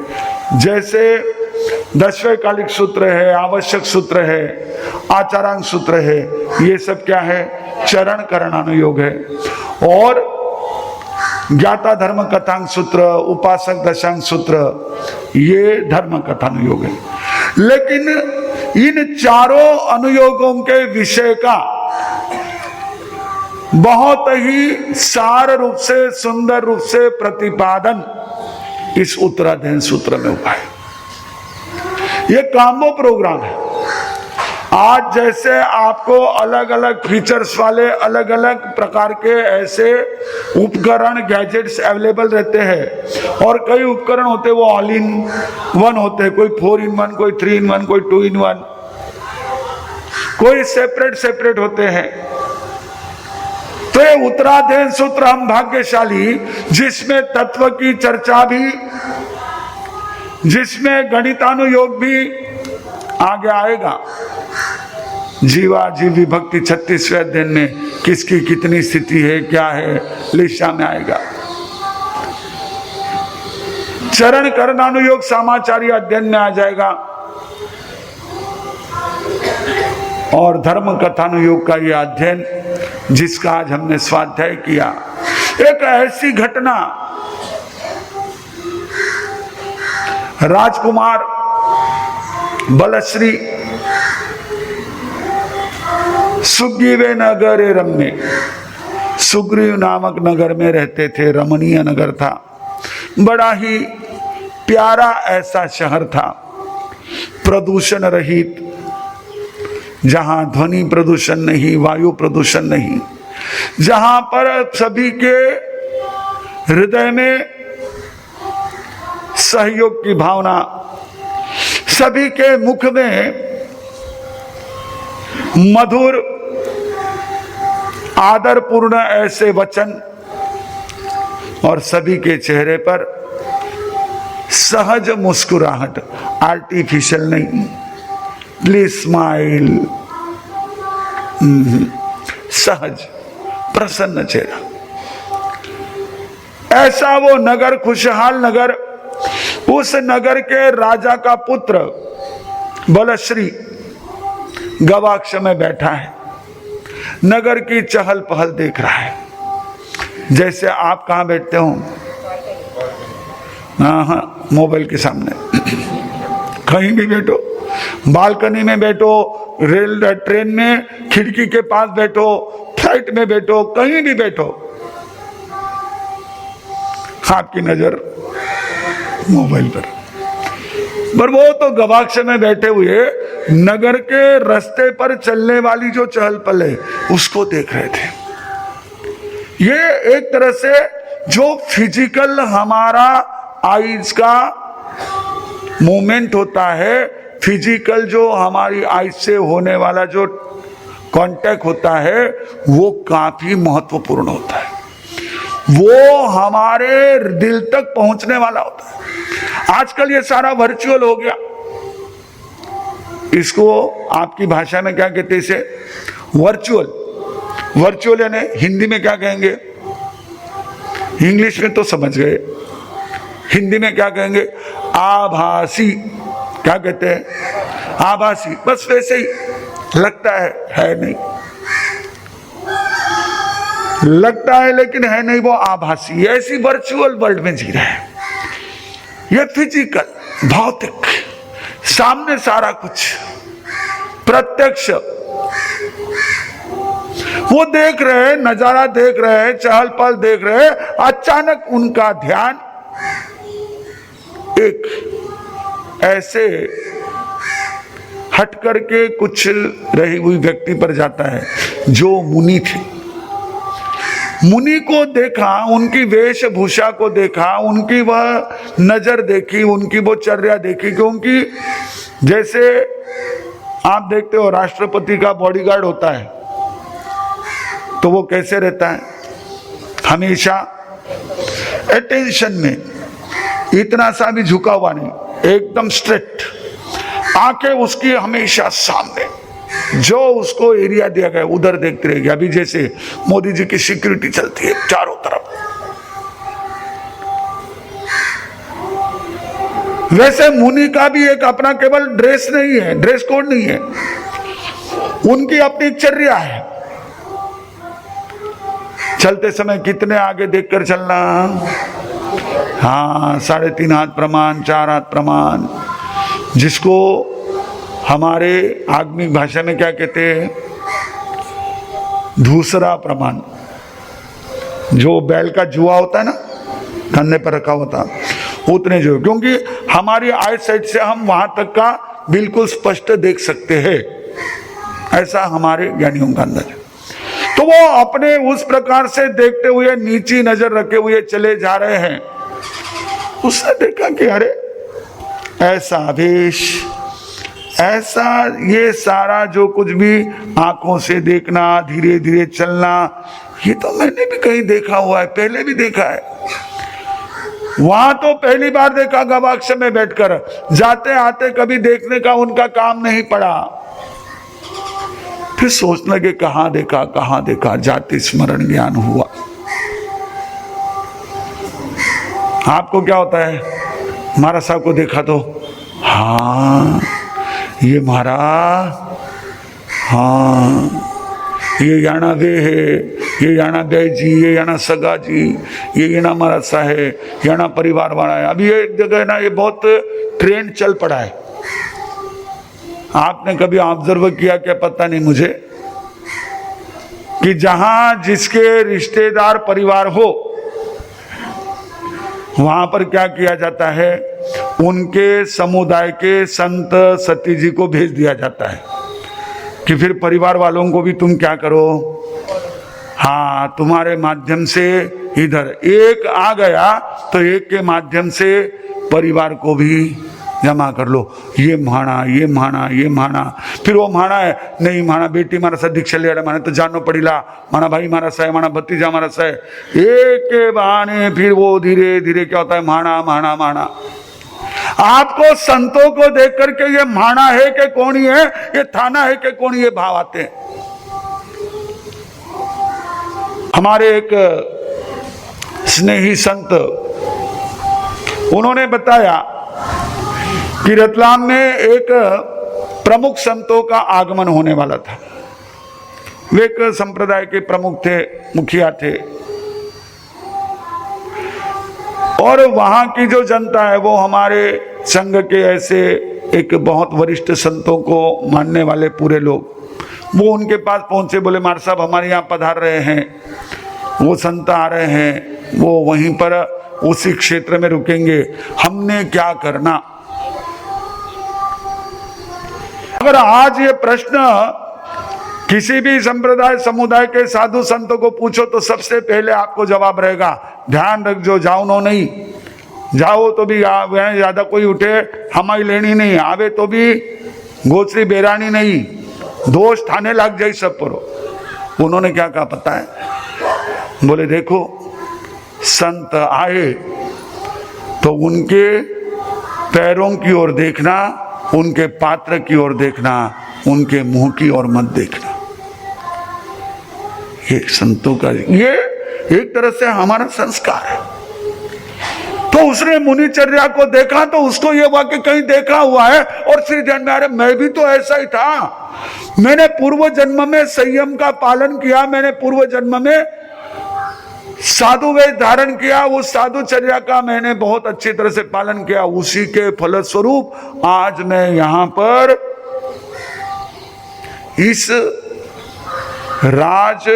जैसे दशवैकालिक सूत्र है, आवश्यक सूत्र है, आचारांग सूत्र है, ये सब क्या है? चरण करणानुयोग है। और ज्ञाता धर्म कथांग सूत्र, उपासक दशांग सूत्र, ये धर्म कथानुयोग है। लेकिन इन चारों अनुयोगों के विषय का बहुत ही सार रूप से, सुंदर रूप से प्रतिपादन इस उत्तराध्ययन सूत्र में हुआ है। ये कॉम्बो प्रोग्राम है। आज जैसे आपको अलग अलग फीचर्स वाले अलग अलग प्रकार के ऐसे उपकरण, गैजेट्स अवेलेबल रहते हैं, और कई उपकरण होते हैं वो ऑल इन वन होते हैं, कोई 4 in 1, कोई 3 in 1, कोई 2 in 1, कोई सेपरेट होते हैं। तो ये उत्तराध्ययन सूत्र हम भाग्यशाली, जिसमें तत्व की चर्चा भी, जिसमें गणितानुयोग भी आगे आएगा। जीवा जीव विभक्ति 36वें अध्ययन में किसकी कितनी स्थिति है, क्या है, लिशा में आएगा। चरण करणानुयोग सामाचारी अध्ययन में आ जाएगा। और धर्म कथानुयोग का यह अध्ययन, जिसका आज हमने स्वाध्याय किया, एक ऐसी घटना, राजकुमार बलश्री सुग्रीवे नगर रम्य, सुग्रीव नामक नगर में रहते थे। रमणीय नगर था, बड़ा ही प्यारा ऐसा शहर था, प्रदूषण रहित, जहां ध्वनि प्रदूषण नहीं, वायु प्रदूषण नहीं, जहां पर सभी के हृदय में सहयोग की भावना, सभी के मुख में मधुर आदरपूर्ण ऐसे वचन, और सभी के चेहरे पर सहज मुस्कुराहट, आर्टिफिशियल नहीं, प्लीज स्माइल, सहज प्रसन्न चेहरा। ऐसा वो नगर, खुशहाल नगर। उस नगर के राजा का पुत्र बलश्री गवाक्ष में बैठा है, नगर की चहल पहल देख रहा है। जैसे आप कहां बैठते हो? हाँ, मोबाइल के सामने। कहीं भी बैठो, बालकनी में बैठो, रेल ट्रेन में खिड़की के पास बैठो, फ्लाइट में बैठो, कहीं भी बैठो, आपकी नजर मोबाइल पर। वो तो गवाक्ष में बैठे हुए नगर के रास्ते पर चलने वाली जो चहल पहल है, उसको देख रहे थे। ये एक तरह से जो फिजिकल हमारा आईज का मूवमेंट होता है, फिजिकल जो हमारी आईज से होने वाला जो कांटेक्ट होता है, वो काफी महत्वपूर्ण होता है। वो हमारे दिल तक पहुंचने वाला होता है। आजकल ये सारा वर्चुअल हो गया। इसको आपकी भाषा में क्या कहते हैं? इसे वर्चुअल। वर्चुअल यानी हिंदी में क्या कहेंगे? इंग्लिश में तो समझ गए, हिंदी में क्या कहेंगे? आभासी। क्या कहते हैं? आभासी। बस वैसे ही लगता है नहीं। लगता है लेकिन है नहीं, वो आभासी, ऐसी वर्चुअल वर्ल्ड में जी रहे हैं। ये फिजिकल भौतिक, सामने सारा कुछ प्रत्यक्ष वो देख रहे हैं, नजारा देख रहे हैं, चहल पहल देख रहे हैं। अचानक उनका ध्यान एक ऐसे हट करके कुछ रही हुई व्यक्ति पर जाता है जो मुनि थे। मुनि को देखा, उनकी वेशभूषा को देखा, उनकी वह नजर देखी, उनकी वो चर्या देखी, क्योंकि जैसे आप देखते हो राष्ट्रपति का बॉडीगार्ड होता है तो वो कैसे रहता है, हमेशा अटेंशन में, इतना सा भी झुका हुआ नहीं, एकदम स्ट्रेट, आंखें उसकी हमेशा सामने, जो उसको एरिया दिया गया उधर देखते रहेगी। अभी जैसे मोदी जी की सिक्योरिटी चलती है चारों तरफ, वैसे मुनि का भी एक अपना केवल ड्रेस नहीं है, ड्रेस कोड नहीं है, उनकी अपनी चर्या है। चलते समय कितने आगे देखकर चलना, हाँ 3.5 हाथ प्रमाण, 4 हाथ प्रमाण, जिसको हमारे आगमिक भाषा में क्या कहते हैं, दूसरा प्रमाण, जो बैल का जुआ होता है ना, कंधे पर रखा होता, उतने जो, क्योंकि हमारी आई साइड से हम वहां तक का बिल्कुल स्पष्ट देख सकते हैं, ऐसा हमारे ज्ञानियों का अंदर है। तो वो अपने उस प्रकार से देखते हुए नीची नजर रखे हुए चले जा रहे हैं। उसने देखा कि अरे ऐसा वेश, ऐसा ये सारा जो कुछ भी आंखों से देखना, धीरे धीरे चलना, ये तो मैंने भी कहीं देखा हुआ है, पहले भी देखा है। वहां तो पहली बार देखा गवाक्ष में बैठकर, जाते आते कभी देखने का उनका काम नहीं पड़ा। फिर सोचने लगे कहां देखा, जाति स्मरण ज्ञान हुआ। आपको क्या होता है, महाराज साहब को देखा तो हाँ ये महाराज, हाँ ये याना वे है, ये याना गए जी, ये याना सगा जी, ये याना महाराज सा है, याना परिवार वाला है। अभी एक जगह ना ये बहुत ट्रेंड चल पड़ा है, आपने कभी ऑब्जर्व किया क्या पता नहीं मुझे, कि जहां जिसके रिश्तेदार परिवार हो वहां पर क्या किया जाता है, उनके समुदाय के संत सती जी को भेज दिया जाता है कि फिर परिवार वालों को भी तुम क्या करो, हाँ तुम्हारे माध्यम से इधर एक आ गया तो एक के माध्यम से परिवार को भी जमा कर लो। ये म्हाणा, फिर वो म्हाणा है नहीं, म्हाणा बेटी मारा सा दीक्षा ले, माने तो जानो पड़ीला, माना भाई मारा सा है, माना भतीजा मारा सा है, एक के बहाने फिर वो धीरे धीरे क्या होता है, म्हाणा। आपको संतों को देख करके ये म्हाणा है कि कोणी है, ये थाना है कि कोणी, ये भाव आते हैं। हमारे एक स्नेही संत, उन्होंने बताया कि रतलाम में एक प्रमुख संतों का आगमन होने वाला था। वे एक संप्रदाय के प्रमुख थे, मुखिया थे, और वहां की जो जनता है वो हमारे संघ के ऐसे एक बहुत वरिष्ठ संतों को मानने वाले पूरे लोग, वो उनके पास पहुंचे, बोले मार साहब हमारे यहाँ पधार रहे हैं, वो संत आ रहे हैं, वो वहीं पर उसी क्षेत्र में रुकेंगे, हमने क्या करना। अगर आज ये प्रश्न किसी भी संप्रदाय समुदाय के साधु संतों को पूछो तो सबसे पहले आपको जवाब रहेगा, ध्यान रख जो जाओ नो नहीं, जाओ तो भी ज्यादा कोई उठे हमारी लेनी नहीं, आवे तो भी गोचरी बेरानी नहीं, दोष थाने लग जाए सब पर। उन्होंने क्या कहा पता है, बोले देखो संत आए तो उनके पैरों की ओर देखना, उनके पात्र की ओर देखना, उनके मुंह की ओर मत देखना। ये संतों का, ये एक तरह से हमारा संस्कार है। तो उसने मुनिचर्या को देखा तो उसको ये वाक्य कहीं देखा हुआ है, और फिर ध्यान में आ रहा मैं भी तो ऐसा ही था, मैंने पूर्व जन्म में संयम का पालन किया, मैंने पूर्व जन्म में साधु वेश धारण किया, उस साधुचर्या का मैंने बहुत अच्छी तरह से पालन किया। उसी के फलस्वरूप आज मैं यहां पर इस राज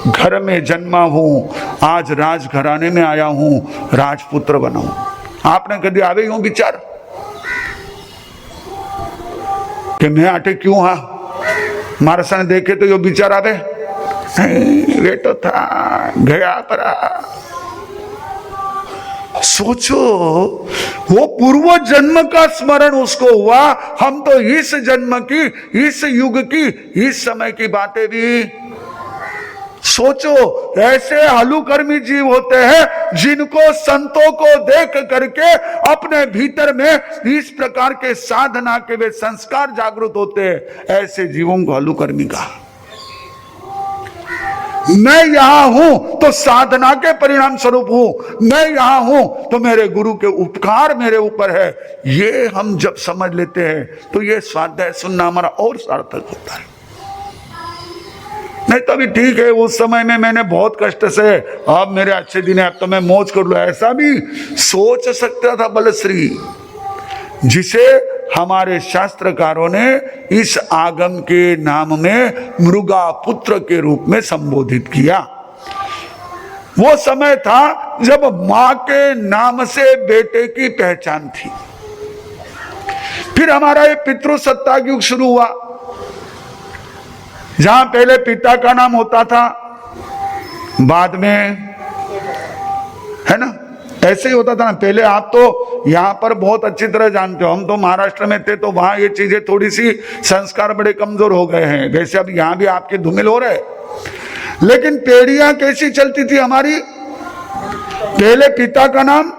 घर में जन्मा हूं, आज राजघराने में आया हूं, राजपुत्र बना हूं। आपने कभी आवे यूं विचार कि मैं आटे क्यों हा मारे सन देखे तो यो विचार आवे वे तो था गया पर सोचो, वो पूर्व जन्म का स्मरण उसको हुआ। हम तो इस जन्म की, इस युग की, इस समय की बातें भी सोचो। ऐसे हलुकर्मी जीव होते हैं जिनको संतों को देख करके अपने भीतर में इस प्रकार के साधना के वे संस्कार जागृत होते हैं। ऐसे जीवों को हलुकर्मी कहा। मैं यहां हूं तो साधना के परिणाम स्वरूप हूं, मैं यहां हूं तो मेरे गुरु के उपकार मेरे ऊपर है। ये हम जब समझ लेते हैं तो ये स्वाध्याय सुनना हमारा और सार्थक होता है। नहीं तो अभी ठीक है, उस समय में मैंने बहुत कष्ट से, अब मेरे अच्छे दिन है, अब तो मैं मौज कर लूं, ऐसा भी सोच सकता था बलश्री, जिसे हमारे शास्त्रकारों ने इस आगम के नाम में मृगा पुत्र के रूप में संबोधित किया। वो समय था जब मां के नाम से बेटे की पहचान थी। फिर हमारा ये पितृसत्ताक युग शुरू हुआ, जहां पहले पिता का नाम होता था, बाद में, है ना, ऐसे ही होता था ना पहले। आप तो यहां पर बहुत अच्छी तरह जानते हो, हम तो महाराष्ट्र में थे तो वहां ये चीजें थोड़ी सी संस्कार बड़े कमजोर हो गए हैं, वैसे अब यहां भी आपके धूमिल हो रहे। लेकिन पीढ़ियां कैसी चलती थी हमारी, पहले पिता का नाम,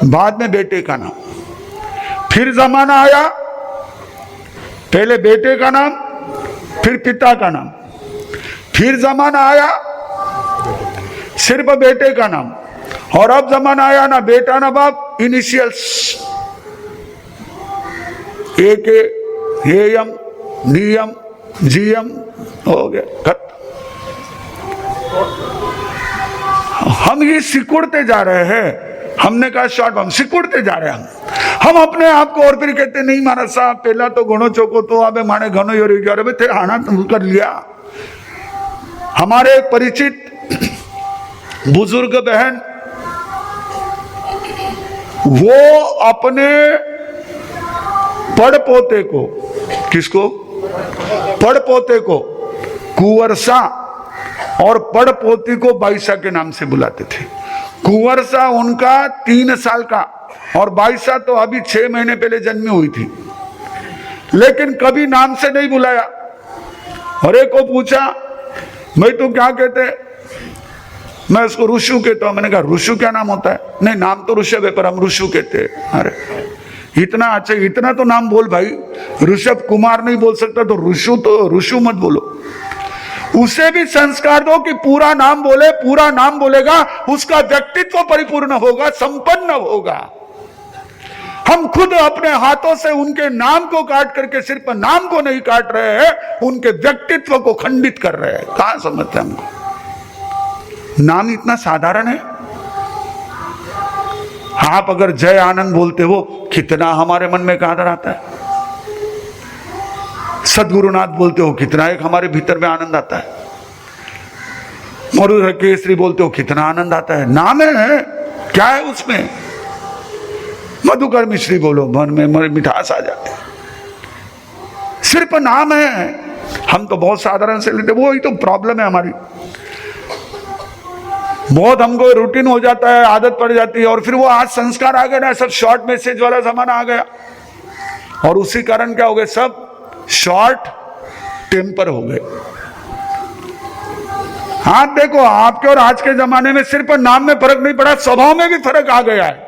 बाद में बेटे का नाम। फिर जमाना आया, पहले बेटे का नाम, फिर पिता का नाम। फिर जमाना आया सिर्फ बेटे का नाम, और अब जमाना आया ना बेटा ना बाप, इनिशियल्स, एक हेयम नियम जीएम हो गया खत्म। हम ये सिकुड़ते जा रहे हैं। हमने कहा शॉर्ट, हम सिकुड़ते जा रहे हैं हम अपने आप को। और फिर कहते नहीं महाराज साहब पहला तो घणो चौको तो अब माने घणो यो रही गया, थे आना तुम कर लिया। हमारे एक परिचित बुजुर्ग बहन, वो अपने पड़पोते को, किसको, पड़पोते को कुंवरसा और पड़पोती को बाईसा के नाम से बुलाते थे। कुंवरसा उनका 3 साल का और बाईसा तो अभी 6 महीने पहले जन्मी हुई थी, लेकिन कभी नाम से नहीं बुलाया। और एक को पूछा भाई तू क्या कहते, मैं उसको ऋषु कहता हूं। मैंने कहा ऋषु क्या नाम होता है? नहीं नाम तो ऋषभ है पर हम ऋषु कहते हैं। अरे इतना अच्छा, इतना तो नाम बोल भाई, ऋषभ कुमार नहीं बोल सकता तो ऋषु मत बोलो। उसे भी संस्कार दो कि पूरा नाम बोले, पूरा नाम बोलेगा उसका व्यक्तित्व परिपूर्ण होगा, संपन्न होगा। हम खुद अपने हाथों से उनके नाम को काट करके सिर्फ नाम को नहीं काट रहे हैं, उनके व्यक्तित्व को खंडित कर रहे हैं। कहां समझते हमको? नाम इतना साधारण है। आप अगर जय आनंद बोलते हो, कितना हमारे मन में आदर आता है। सदगुरुनाथ बोलते हो, कितना एक हमारे भीतर में आनंद आता है। मरुधर केसरी बोलते हो, कितना आनंद आता है। नाम है, क्या है उसमें? मधुकर मिश्री बोलो, मन में मिठास आ जाती है। सिर्फ नाम है। हम तो बहुत साधारण से लेते, वो ही तो प्रॉब्लम है हमारी। बहुत हमको रूटीन हो जाता है, आदत पड़ जाती है, और फिर वो आज संस्कार आ गए ना, सब शॉर्ट मैसेज वाला जमाना आ गया, और उसी कारण क्या हो गए, सब शॉर्ट टेम्पर हो गए। आप देखो, आपके और आज के जमाने में सिर्फ नाम में फर्क नहीं पड़ा, स्वभाव में भी फर्क आ गया है।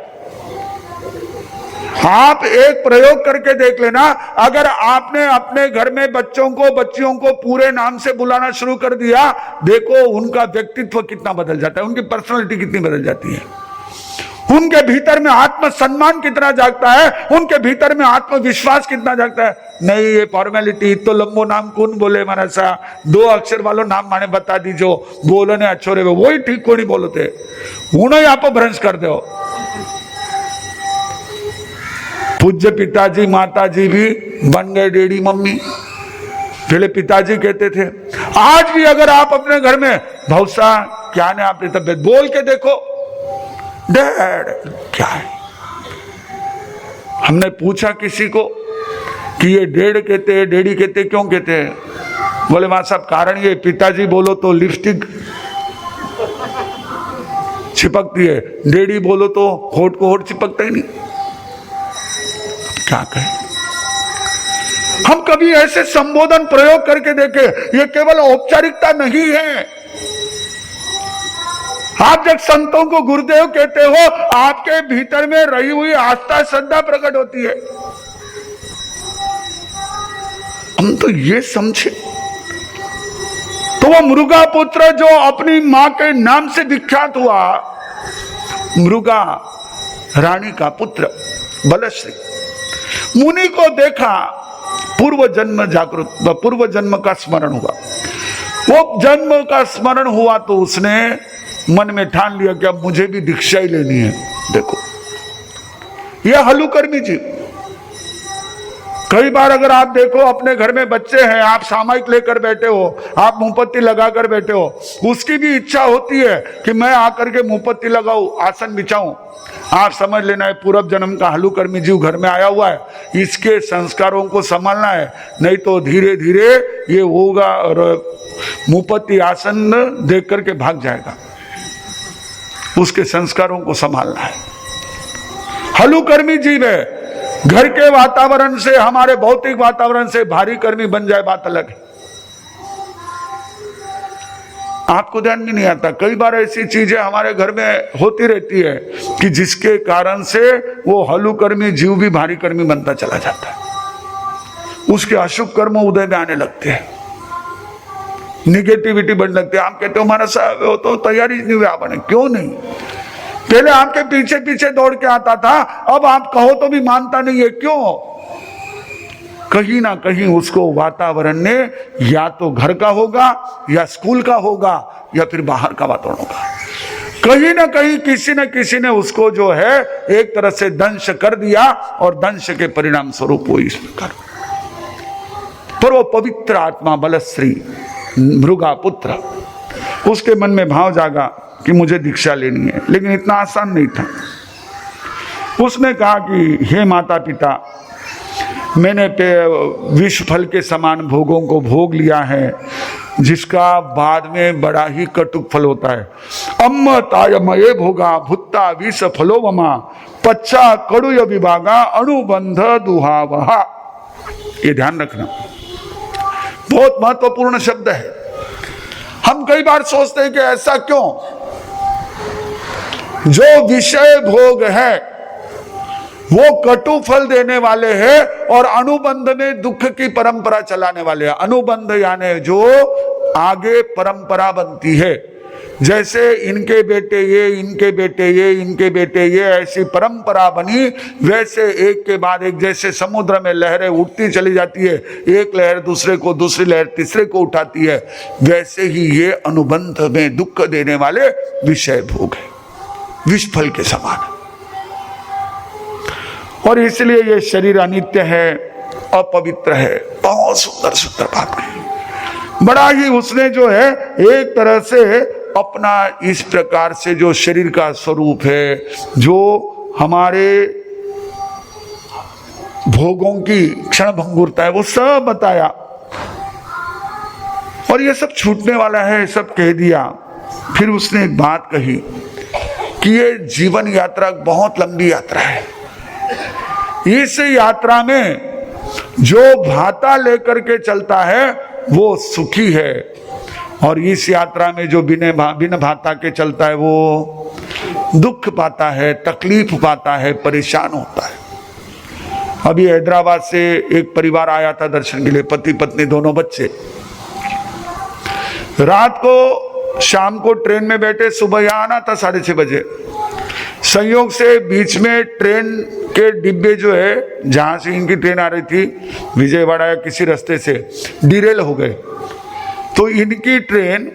आप एक प्रयोग करके देख लेना, अगर आपने अपने घर में बच्चों को, बच्चियों को पूरे नाम से बुलाना शुरू कर दिया, देखो उनका व्यक्तित्व कितना बदल जाता है, उनकी पर्सनालिटी कितनी बदल जाती है। उनके भीतर में आत्मसम्मान कितना जागता है, उनके भीतर में आत्मविश्वास कितना जागता है। नहीं ये फॉर्मेलिटी तो लंबो नाम कौन बोले मारा सा 2 अक्षर वालों नाम माने बता दीजो बोलो ने अच्छो रे वही ठीक को नहीं बोलते उन्हें आप भ्रंश कर दो। पूज्य पिताजी माताजी भी बन गए डैडी मम्मी, पहले पिताजी कहते थे। आज भी अगर आप अपने घर में भौसा क्या ने आपकी तबियत बोल के देखो डैड क्या है। हमने पूछा किसी को कि ये डेड कहते हैं डैडी कहते क्यों कहते हैं, बोले मां साहब कारण ये पिताजी बोलो तो लिपस्टिक चिपकती है, डैडी बोलो तो होठ को होठ चिपकता ही नहीं। क्या कहें हम, कभी ऐसे संबोधन प्रयोग करके देखे। ये केवल औपचारिकता नहीं है। आप जब संतों को गुरुदेव कहते हो आपके भीतर में रही हुई आस्था श्रद्धा प्रकट होती है। हम तो ये समझे तो वो मृगा पुत्र जो अपनी मां के नाम से विख्यात हुआ, मृगा रानी का पुत्र बलश्री, मुनि को देखा पूर्व जन्म जागृत, पूर्व जन्म का स्मरण हुआ। वो जन्म का स्मरण हुआ तो उसने मन में ठान लिया कि अब मुझे भी दीक्षा ही लेनी है। देखो ये हलुकर्मी जी, कई बार अगर आप देखो अपने घर में बच्चे हैं, आप सामायिक लेकर बैठे हो, आप मुंहपत्ती लगाकर बैठे हो, उसकी भी इच्छा होती है कि मैं आकर के मुंहपत्ती लगाऊं, आसन बिछाऊं। आप समझ लेना है पूर्व जन्म का हलुकर्मी जीव घर में आया हुआ है, इसके संस्कारों को संभालना है, नहीं तो धीरे धीरे ये होगा और मुंहपत्ती आसन देख करके भाग जाएगा। उसके संस्कारों को संभालना है। हलुकर्मी जीव है, घर के वातावरण से, हमारे भौतिक वातावरण से भारी कर्मी बन जाए बात अलग है। आपको ध्यान भी नहीं आता, कई बार ऐसी चीजें हमारे घर में होती रहती है कि जिसके कारण से वो हलुकर्मी जीव भी भारी कर्मी बनता चला जाता है। उसके अशुभ कर्म उदय में आने लगते हैं, निगेटिविटी बढ़ने लगती है। आप कहते हो हमारा साहब वो तो तैयारी नहीं हुआ बने, क्यों नहीं? पहले आपके पीछे पीछे दौड़ के आता था, अब आप कहो तो भी मानता नहीं है, क्यों? कहीं ना कहीं उसको वातावरण ने या तो घर का होगा या स्कूल का होगा या फिर बाहर का वातावरण होगा, कहीं ना कहीं किसी न किसी ने उसको जो है एक तरह से दंश कर दिया और दंश के परिणाम स्वरूप वो इस प्रकार। पर वो पवित्र आत्मा बलश्री मृगा पुत्र, उसके मन में भाव जागा कि मुझे दीक्षा लेनी है, लेकिन इतना आसान नहीं था। उसने कहा कि हे माता पिता, मैंने विष फल के समान भोगों को भोग लिया है, जिसका बाद में बड़ा ही कटुक फल होता है। अम्म तायमये भोगा भुत्ता विष फलो वमा पच्चा कड़ुय विभागा अनुबंध दुहावहा। ये ध्यान रखना, बहुत महत्वपूर्ण शब्द है। हम कई बार सोचते हैं कि ऐसा क्यों, जो विषय भोग है वो कटु फल देने वाले हैं और अनुबंध में दुख की परंपरा चलाने वाले हैं। अनुबंध यानी जो आगे परंपरा बनती है, जैसे इनके बेटे ये, इनके बेटे ये, इनके बेटे ये, ऐसी परंपरा बनी। वैसे एक के बाद एक, जैसे समुद्र में लहरें उठती चली जाती है, एक लहर दूसरे को, दूसरी लहर तीसरे को उठाती है, वैसे ही ये अनुबंध में दुख देने वाले विषय भोग है, विष फल के समान। और इसलिए ये शरीर अनित्य है, अपवित्र है। बहुत सुंदर सुंदर बात कही, बड़ा ही उसने जो है एक तरह से अपना इस प्रकार से जो शरीर का स्वरूप है, जो हमारे भोगों की क्षण भंगुरता है, वो सब बताया। और ये सब छूटने वाला है, सब कह दिया। फिर उसने एक बात कही कि ये जीवन यात्रा बहुत लंबी यात्रा है। इस यात्रा में जो भाता लेकर के चलता है वो सुखी है, और इस यात्रा में जो बिना भाता के चलता है वो दुख पाता है, तकलीफ पाता है, परेशान होता है। अभी हैदराबाद से एक परिवार आया था दर्शन के लिए, पति पत्नी दोनों बच्चे। रात को शाम को ट्रेन में बैठे, सुबह यहाँ आना था 6:30 बजे। संयोग से बीच में ट्रेन के डिब्बे जो है, जहां से इनकी ट्रेन आ रही थी विजयवाड़ा या किसी रास्ते से, डिरेल हो गए। तो इनकी ट्रेन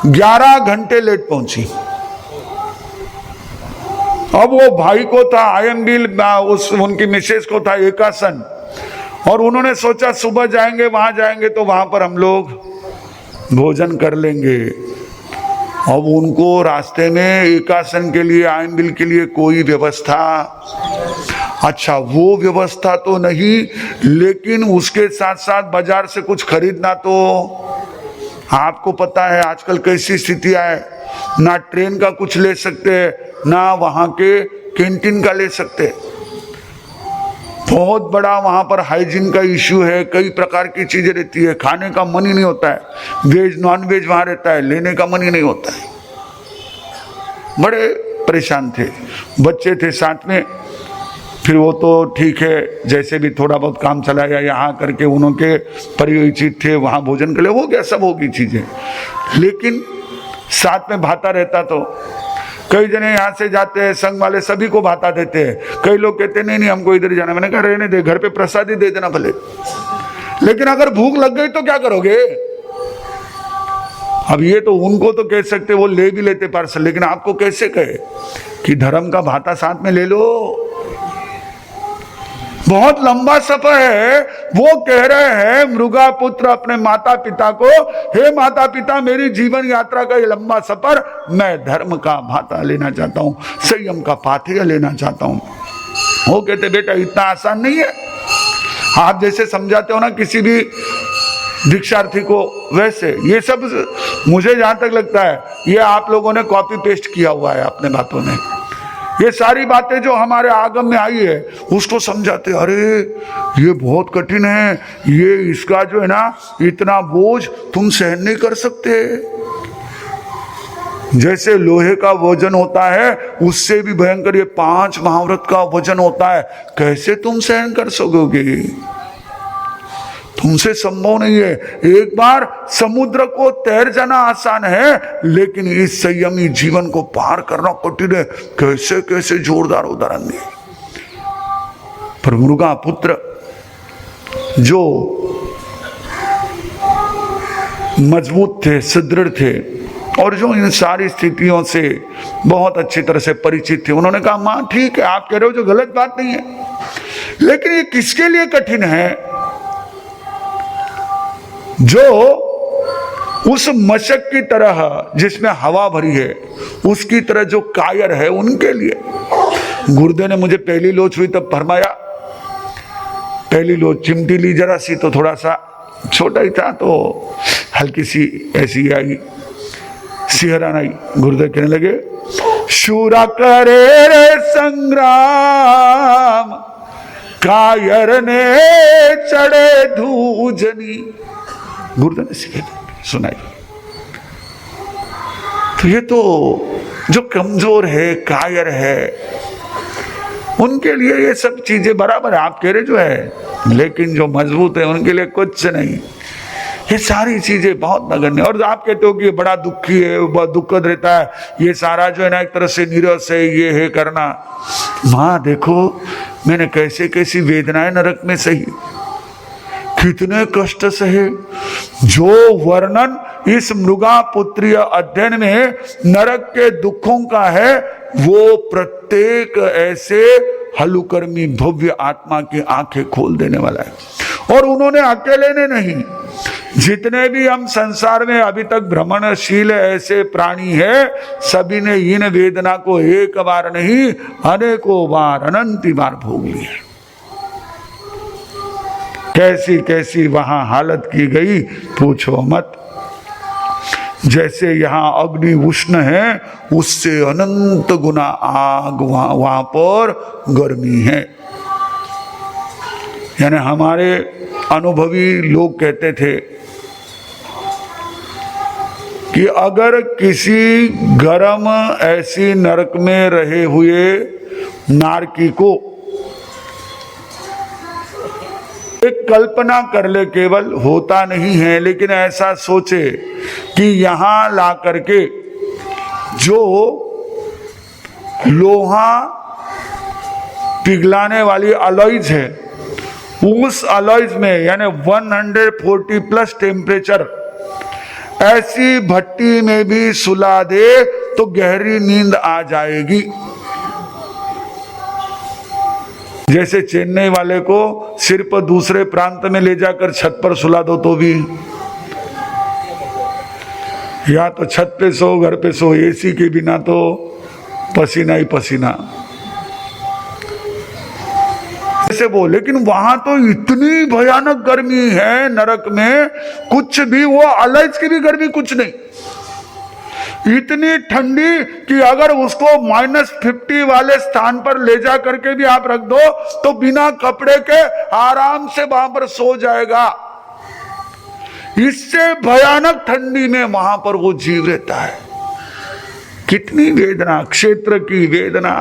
11 घंटे लेट पहुंची। अब वो भाई को था आयंबिल, उस उनकी मिसेस को था एकासन, और उन्होंने सोचा सुबह जाएंगे, वहां जाएंगे तो वहां पर हम लोग भोजन कर लेंगे। अब उनको रास्ते में एकासन के लिए, आयंबिल के लिए कोई व्यवस्था, अच्छा वो व्यवस्था तो नहीं, लेकिन उसके साथ साथ बाजार से कुछ खरीदना, तो आपको पता है आजकल कैसी स्थितियां है, ना ट्रेन का कुछ ले सकते, ना वहां के कैंटीन का ले सकते। बहुत बड़ा वहां पर हाइजीन का इश्यू है, कई प्रकार की चीजें रहती है, खाने का मन ही नहीं होता है, वेज नॉन वेज वहां रहता है, लेने का मन ही नहीं होता है। बड़े परेशान थे, बच्चे थे साथ में। फिर वो तो ठीक है, जैसे भी थोड़ा बहुत काम चला गया, यहाँ करके उनके परिचित थे, वहां भोजन के लिए हो गया, सब होगी चीजें। लेकिन साथ में भाता रहता, तो कई जने यहाँ से जाते हैं, संघ वाले सभी को भाता देते हैं। कई लोग कहते नहीं नहीं हमको इधर जाना, मैंने कहा रहने दे, घर पे प्रसादी दे देना भले, लेकिन अगर भूख लग गई तो क्या करोगे? अब ये तो उनको तो कह सकते, वो ले भी लेते पार्सल, लेकिन आपको कैसे कहे कि धर्म का भाता साथ में ले लो? बहुत लंबा सफर है। वो कह रहे हैं मृगा पुत्र अपने माता पिता को, हे माता पिता मेरी जीवन यात्रा का ये लंबा सफर, मैं धर्म का भाता लेना चाहता हूं, संयम का पाथेय लेना चाहता हूं। वो कहते बेटा इतना आसान नहीं है। आप जैसे समझाते हो ना किसी भी दीक्षार्थी को, वैसे ये सब मुझे जहां तक लगता है ये आप लोगों ने कॉपी पेस्ट किया हुआ है अपने बातों में। ये सारी बातें जो हमारे आगम में आई है उसको समझाते, अरे ये बहुत कठिन है, ये इसका जो है ना इतना बोझ तुम सहन नहीं कर सकते। जैसे लोहे का वजन होता है उससे भी भयंकर ये 5 महाव्रत का वजन होता है, कैसे तुम सहन कर सकोगे? तुमसे संभव नहीं है। एक बार समुद्र को तैर जाना आसान है, लेकिन इस संयमी जीवन को पार करना कठिन है। कैसे कैसे जोरदार उदाहरण दिए। पर मृगा पुत्र जो मजबूत थे, सुदृढ़ थे, और जो इन सारी स्थितियों से बहुत अच्छी तरह से परिचित थे, उन्होंने कहा मां ठीक है आप कह रहे हो, जो गलत बात नहीं है, लेकिन ये किसके लिए कठिन है? जो उस मशक की तरह जिसमें हवा भरी है, उसकी तरह जो कायर है, उनके लिए। गुरुदेव ने मुझे पहली लोच हुई तब फरमाया, पहली लोच चिमटी ली जरा सी, तो थोड़ा सा छोटा ही था, तो हल्की सी ऐसी आई, सिहरन आई। गुरुदेव कहने लगे शूरा करे रे संग्राम, कायर ने चढ़े धूजनी। गुरुदेव ने सीखे सुनाई। तो ये तो जो कमजोर है, कायर है, उनके लिए ये सब चीजें बराबर है, आप कह रहे जो है, लेकिन जो मजबूत है उनके लिए कुछ नहीं। ये सारी चीजें बहुत नगण्य। और आप कहते हो कि ये बड़ा दुखी है, बहुत दुखद रहता है, ये सारा जो है ना एक तरह से निरस है, ये है करना। माँ देखो मैंने कैसे कैसी वेदनाएं नरक में सही, कितने कष्ट सहे। जो वर्णन इस मृगा पुत्रीय अध्ययन में नरक के दुखों का है, वो प्रत्येक ऐसे हलुकर्मी भव्य आत्मा की आंखें खोल देने वाला है। और उन्होंने अकेले ने नहीं, जितने भी हम संसार में अभी तक भ्रमणशील ऐसे प्राणी है, सभी ने इन वेदना को एक बार नहीं अनेकों बार, अनंती बार भोग लिया। कैसी कैसी वहां हालत की गई पूछो मत। जैसे यहाँ अग्नि उष्ण है, उससे अनंत गुना आग वहां पर गर्मी है। यानी हमारे अनुभवी लोग कहते थे कि अगर किसी गर्म ऐसी नरक में रहे हुए नारकी को एक कल्पना कर ले, केवल होता नहीं है, लेकिन ऐसा सोचे कि यहां ला करके जो लोहा पिघलाने वाली अलॉयज है, उस अलॉयज में यानी 140 प्लस टेम्परेचर ऐसी भट्टी में भी सुला दे तो गहरी नींद आ जाएगी। जैसे चेन्नई वाले को सिर पर दूसरे प्रांत में ले जाकर छत पर सुला दो तो भी, या तो छत पे सो, घर पे सो, एसी के बिना तो पसीना ही पसीना ऐसे वो। लेकिन वहां तो इतनी भयानक गर्मी है नरक में, कुछ भी, वो अलग की भी गर्मी कुछ नहीं, इतनी ठंडी कि अगर उसको -50 वाले स्थान पर ले जा करके भी आप रख दो तो बिना कपड़े के आराम से वहां पर सो जाएगा। इससे भयानक ठंडी में वहां पर वो जीव रहता है। कितनी वेदना, क्षेत्र की वेदना,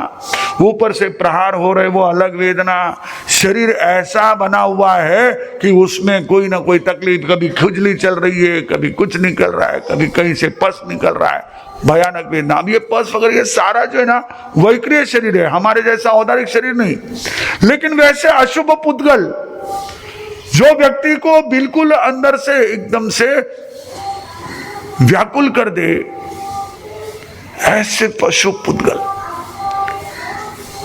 ऊपर से प्रहार हो रहे वो अलग वेदना। शरीर ऐसा बना हुआ है कि उसमें कोई ना कोई तकलीफ, कभी खुजली चल रही है, कभी कुछ निकल रहा है, कभी कहीं से पस निकल रहा है, भयानक वेदना। अब ये पस वगैरह ये सारा जो है ना वैक्रिय शरीर है, हमारे जैसा औदारिक शरीर नहीं। लेकिन वैसे अशुभ पुद्गल जो व्यक्ति को बिल्कुल अंदर से एकदम से व्याकुल कर दे, ऐसे पशु पुद्गल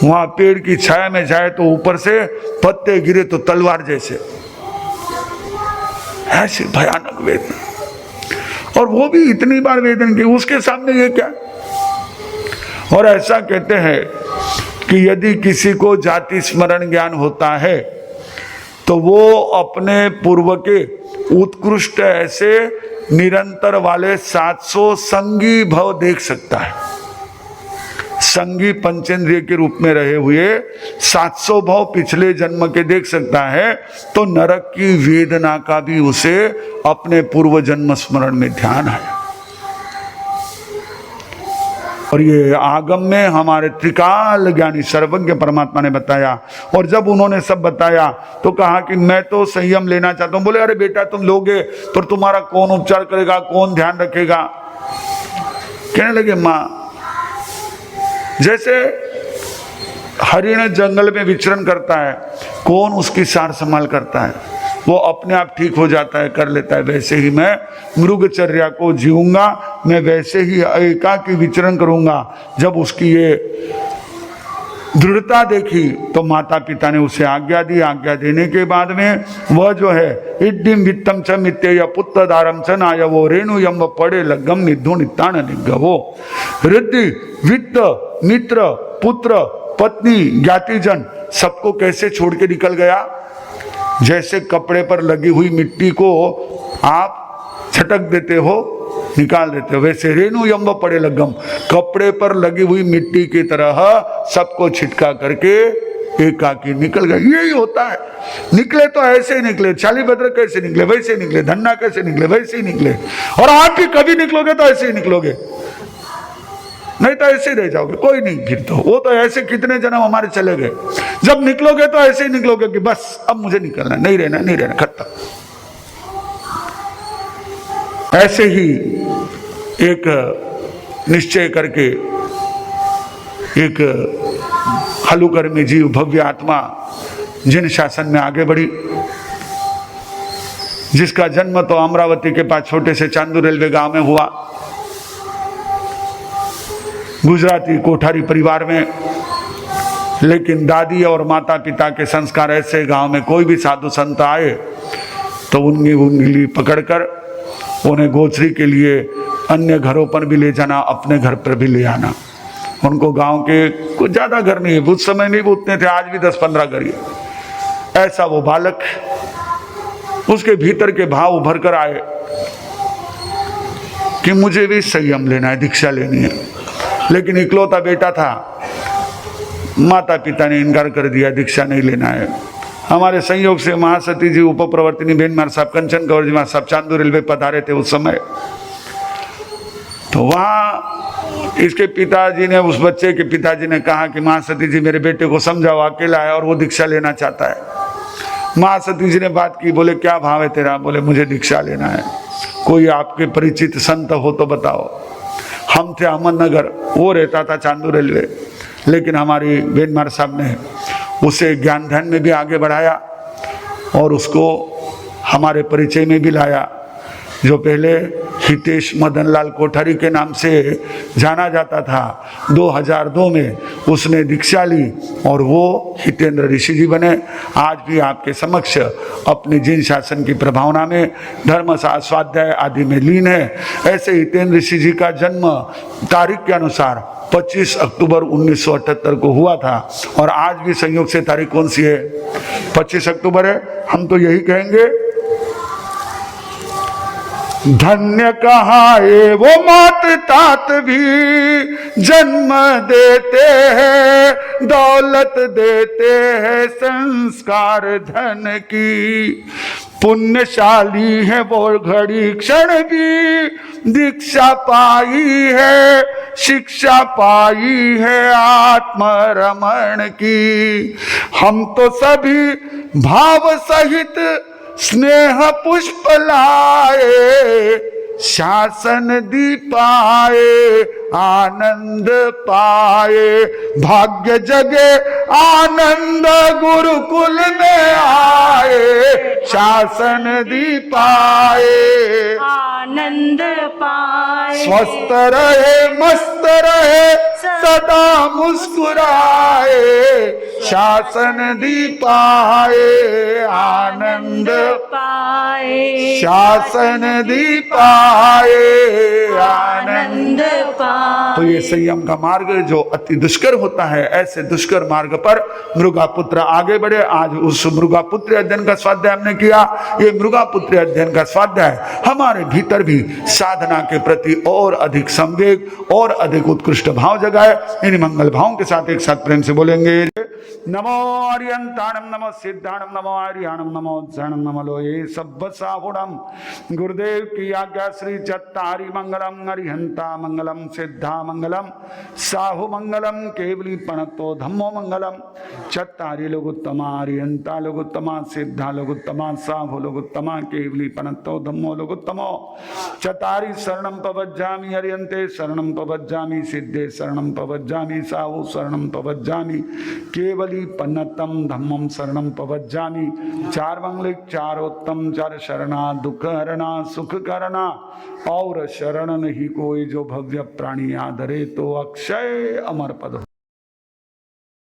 वहां पेड़ की छाया में जाए तो ऊपर से पत्ते गिरे तो तलवार जैसे, ऐसे भयानक वेदना। और वो भी इतनी बार वेदना की, उसके सामने ये क्या। और ऐसा कहते हैं कि यदि किसी को जाति स्मरण ज्ञान होता है तो वो अपने पूर्व के उत्कृष्ट ऐसे निरंतर वाले 700 संगी भव देख सकता है। संगी पंचेंद्रिय के रूप में रहे हुए 700 भव पिछले जन्म के देख सकता है। तो नरक की वेदना का भी उसे अपने पूर्व जन्म स्मरण में ध्यान है। और ये आगम में हमारे त्रिकाल ज्ञानी सर्वज्ञ परमात्मा ने बताया। और जब उन्होंने सब बताया तो कहा कि मैं तो संयम लेना चाहता हूं। बोले अरे बेटा तुम लोगे तो तुम्हारा कौन उपचार करेगा, कौन ध्यान रखेगा। कहने लगे मां, जैसे हरिण जंगल में विचरण करता है, कौन उसकी सार संभाल करता है, वो अपने आप ठीक हो जाता है, कर लेता है। वैसे ही मैं मृगचर्या को जीऊंगा, मैं वैसे ही एकाकी विचरण करूंगा। जब उसकी ये दृढ़ता देखी तो माता पिता ने उसे आज्ञा दी। आज्ञा देने के बाद में वह जो है इड्डिम वित्तम च मित्तेय पुत्र दारम च नायवो रेणु यम पड़े लगम निधु नितान निगवो। रिद्धि वित्त मित्र पुत्र पत्नी ज्ञातिजन सबको कैसे छोड़ के निकल गया। जैसे कपड़े पर लगी हुई मिट्टी को आप छटक देते हो, निकाल देते हो, वैसे रेणु यम्ब पड़े लगम, कपड़े पर लगी हुई मिट्टी की तरह सबको छिटका करके एकाकी निकल गए। यही होता है। निकले तो ऐसे ही निकले, शालिभद्र कैसे निकले वैसे ही निकले, धन्ना कैसे निकले वैसे ही निकले। और आप भी कभी निकलोगे तो ऐसे ही निकलोगे, नहीं तो ऐसे ही रह जाओगे, कोई नहीं। फिर तो वो तो ऐसे कितने जन्म हमारे चले गए। जब निकलोगे तो ऐसे ही निकलोगे कि बस अब मुझे निकलना, नहीं रहना, नहीं रहना, खत्म। ऐसे ही एक निश्चय करके एक हलुकर्मी जीव भव्य आत्मा जिन शासन में आगे बढ़ी, जिसका जन्म तो अमरावती के पास छोटे से चांदू रेलवे गांव में हुआ, गुजराती कोठारी परिवार में। लेकिन दादी और माता पिता के संस्कार ऐसे, गांव में कोई भी साधु संत आए तो उनकी उंगली पकड़कर उन्हें गोचरी के लिए अन्य घरों पर भी ले जाना, अपने घर पर भी ले आना। उनको गांव के कुछ ज्यादा घर नहीं है, उस समय में भी उतने थे, आज भी 10-15 घर है। ऐसा वो बालक, उसके भीतर के भाव उभर कर आए कि मुझे भी संयम लेना है, दीक्षा लेनी है। लेकिन इकलौता बेटा था, माता पिता ने इनकार कर दिया, दीक्षा नहीं लेना है। हमारे संयोग से महासती जी, उप प्रवर्तनी बेन मार साहब, कंचन कौर जी मार साहब चांदू रेलवे पधारे थे उस समय। तो वहाँ इसके पिताजी ने, उस बच्चे के पिताजी ने कहा कि महासती जी मेरे बेटे को समझाओ, अकेला है और वो दीक्षा लेना चाहता है। महासती जी ने बात की, बोले क्या भाव है तेरा। बोले मुझे दीक्षा लेना है, कोई आपके परिचित संत हो तो बताओ। हम थे अहमदनगर, वो रहता था चांदू रेलवे। लेकिन हमारी बेनमार साहब ने उसे ज्ञान ध्यान में भी आगे बढ़ाया और उसको हमारे परिचय में भी लाया। जो पहले हितेश मदन लाल कोठारी के नाम से जाना जाता था, 2002 में उसने दीक्षा ली और वो हितेंद्र ऋषि जी बने। आज भी आपके समक्ष अपने जिन शासन की प्रभावना में धर्म स्वाध्याय आदि में लीन है। ऐसे हितेंद्र ऋषि जी का जन्म तारीख के अनुसार 25 अक्टूबर 1978 को हुआ था और आज भी संयोग से तारीख कौन सी है? 25 अक्टूबर है। हम तो यही कहेंगे, धन्य कहाए वो मात तात भी जन्म देते हैं, दौलत देते हैं संस्कार धन की। पुण्यशाली है वो घड़ी क्षण की, दीक्षा पाई है, शिक्षा पाई है आत्मरमण की। हम तो सभी भाव सहित स्नेह पुष्प लाए, शासन दीपाए आनंद पाए। भाग्य जगे आनंद गुरुकुल में आए, शासन दीपाए आनंद पाए। स्वस्थ रहे मस्त रहे सदा मुस्कुराए, शासन दीपाए आनंद पाए। शासन दीपाए आनंद। पाए। तो ये संयम का मार्ग जो अति दुष्कर होता है, ऐसे दुष्कर मार्ग पर मृगापुत्र आगे बढ़े। आज उस मृगापुत्र अध्ययन का स्वाध्याय हमने किया। ये मृगापुत्र अध्ययन का स्वाध्याय हमारे भीतर भी साधना के प्रति और अधिक संवेग और अधिक उत्कृष्ट भाव जगाए। इन मंगल भावों के साथ एक साथ प्रेम से बोलेंगे, नमो आर्यंताणम नमो सिद्धाणम नमो आर्याणम नमो जणम नमो लोये सब्ब साहुणम। गुरुदेव की आज्ञा श्री चत्तारि मंगलम अरिहंता मंगलम सिद्धा मंगलम साहु मंगलम केवली पणतो धम्मो मंगलम। चत्तारि लोगोत्तमा अरिहंता लोगोत्तमा सिद्धा लोगोत्तमा साहु लोगोत्तमा केवली पणतो धम्मो लोगोत्तमो। चत्तारि शरणम पवज्जामि अरिहंते शरणम पवज्जामि सिद्धे शरणम पवज्जामि साहु शरणम पवज्जामि केवली पन्नतम धम्मम शरणम पवज्जामि। चार मंगलिक चारोत्तम चार शरणा दुख हरणा सुख करना और शरण नहीं कोई जो भव्य प्राणी आदरे तो अक्षय अमर पद।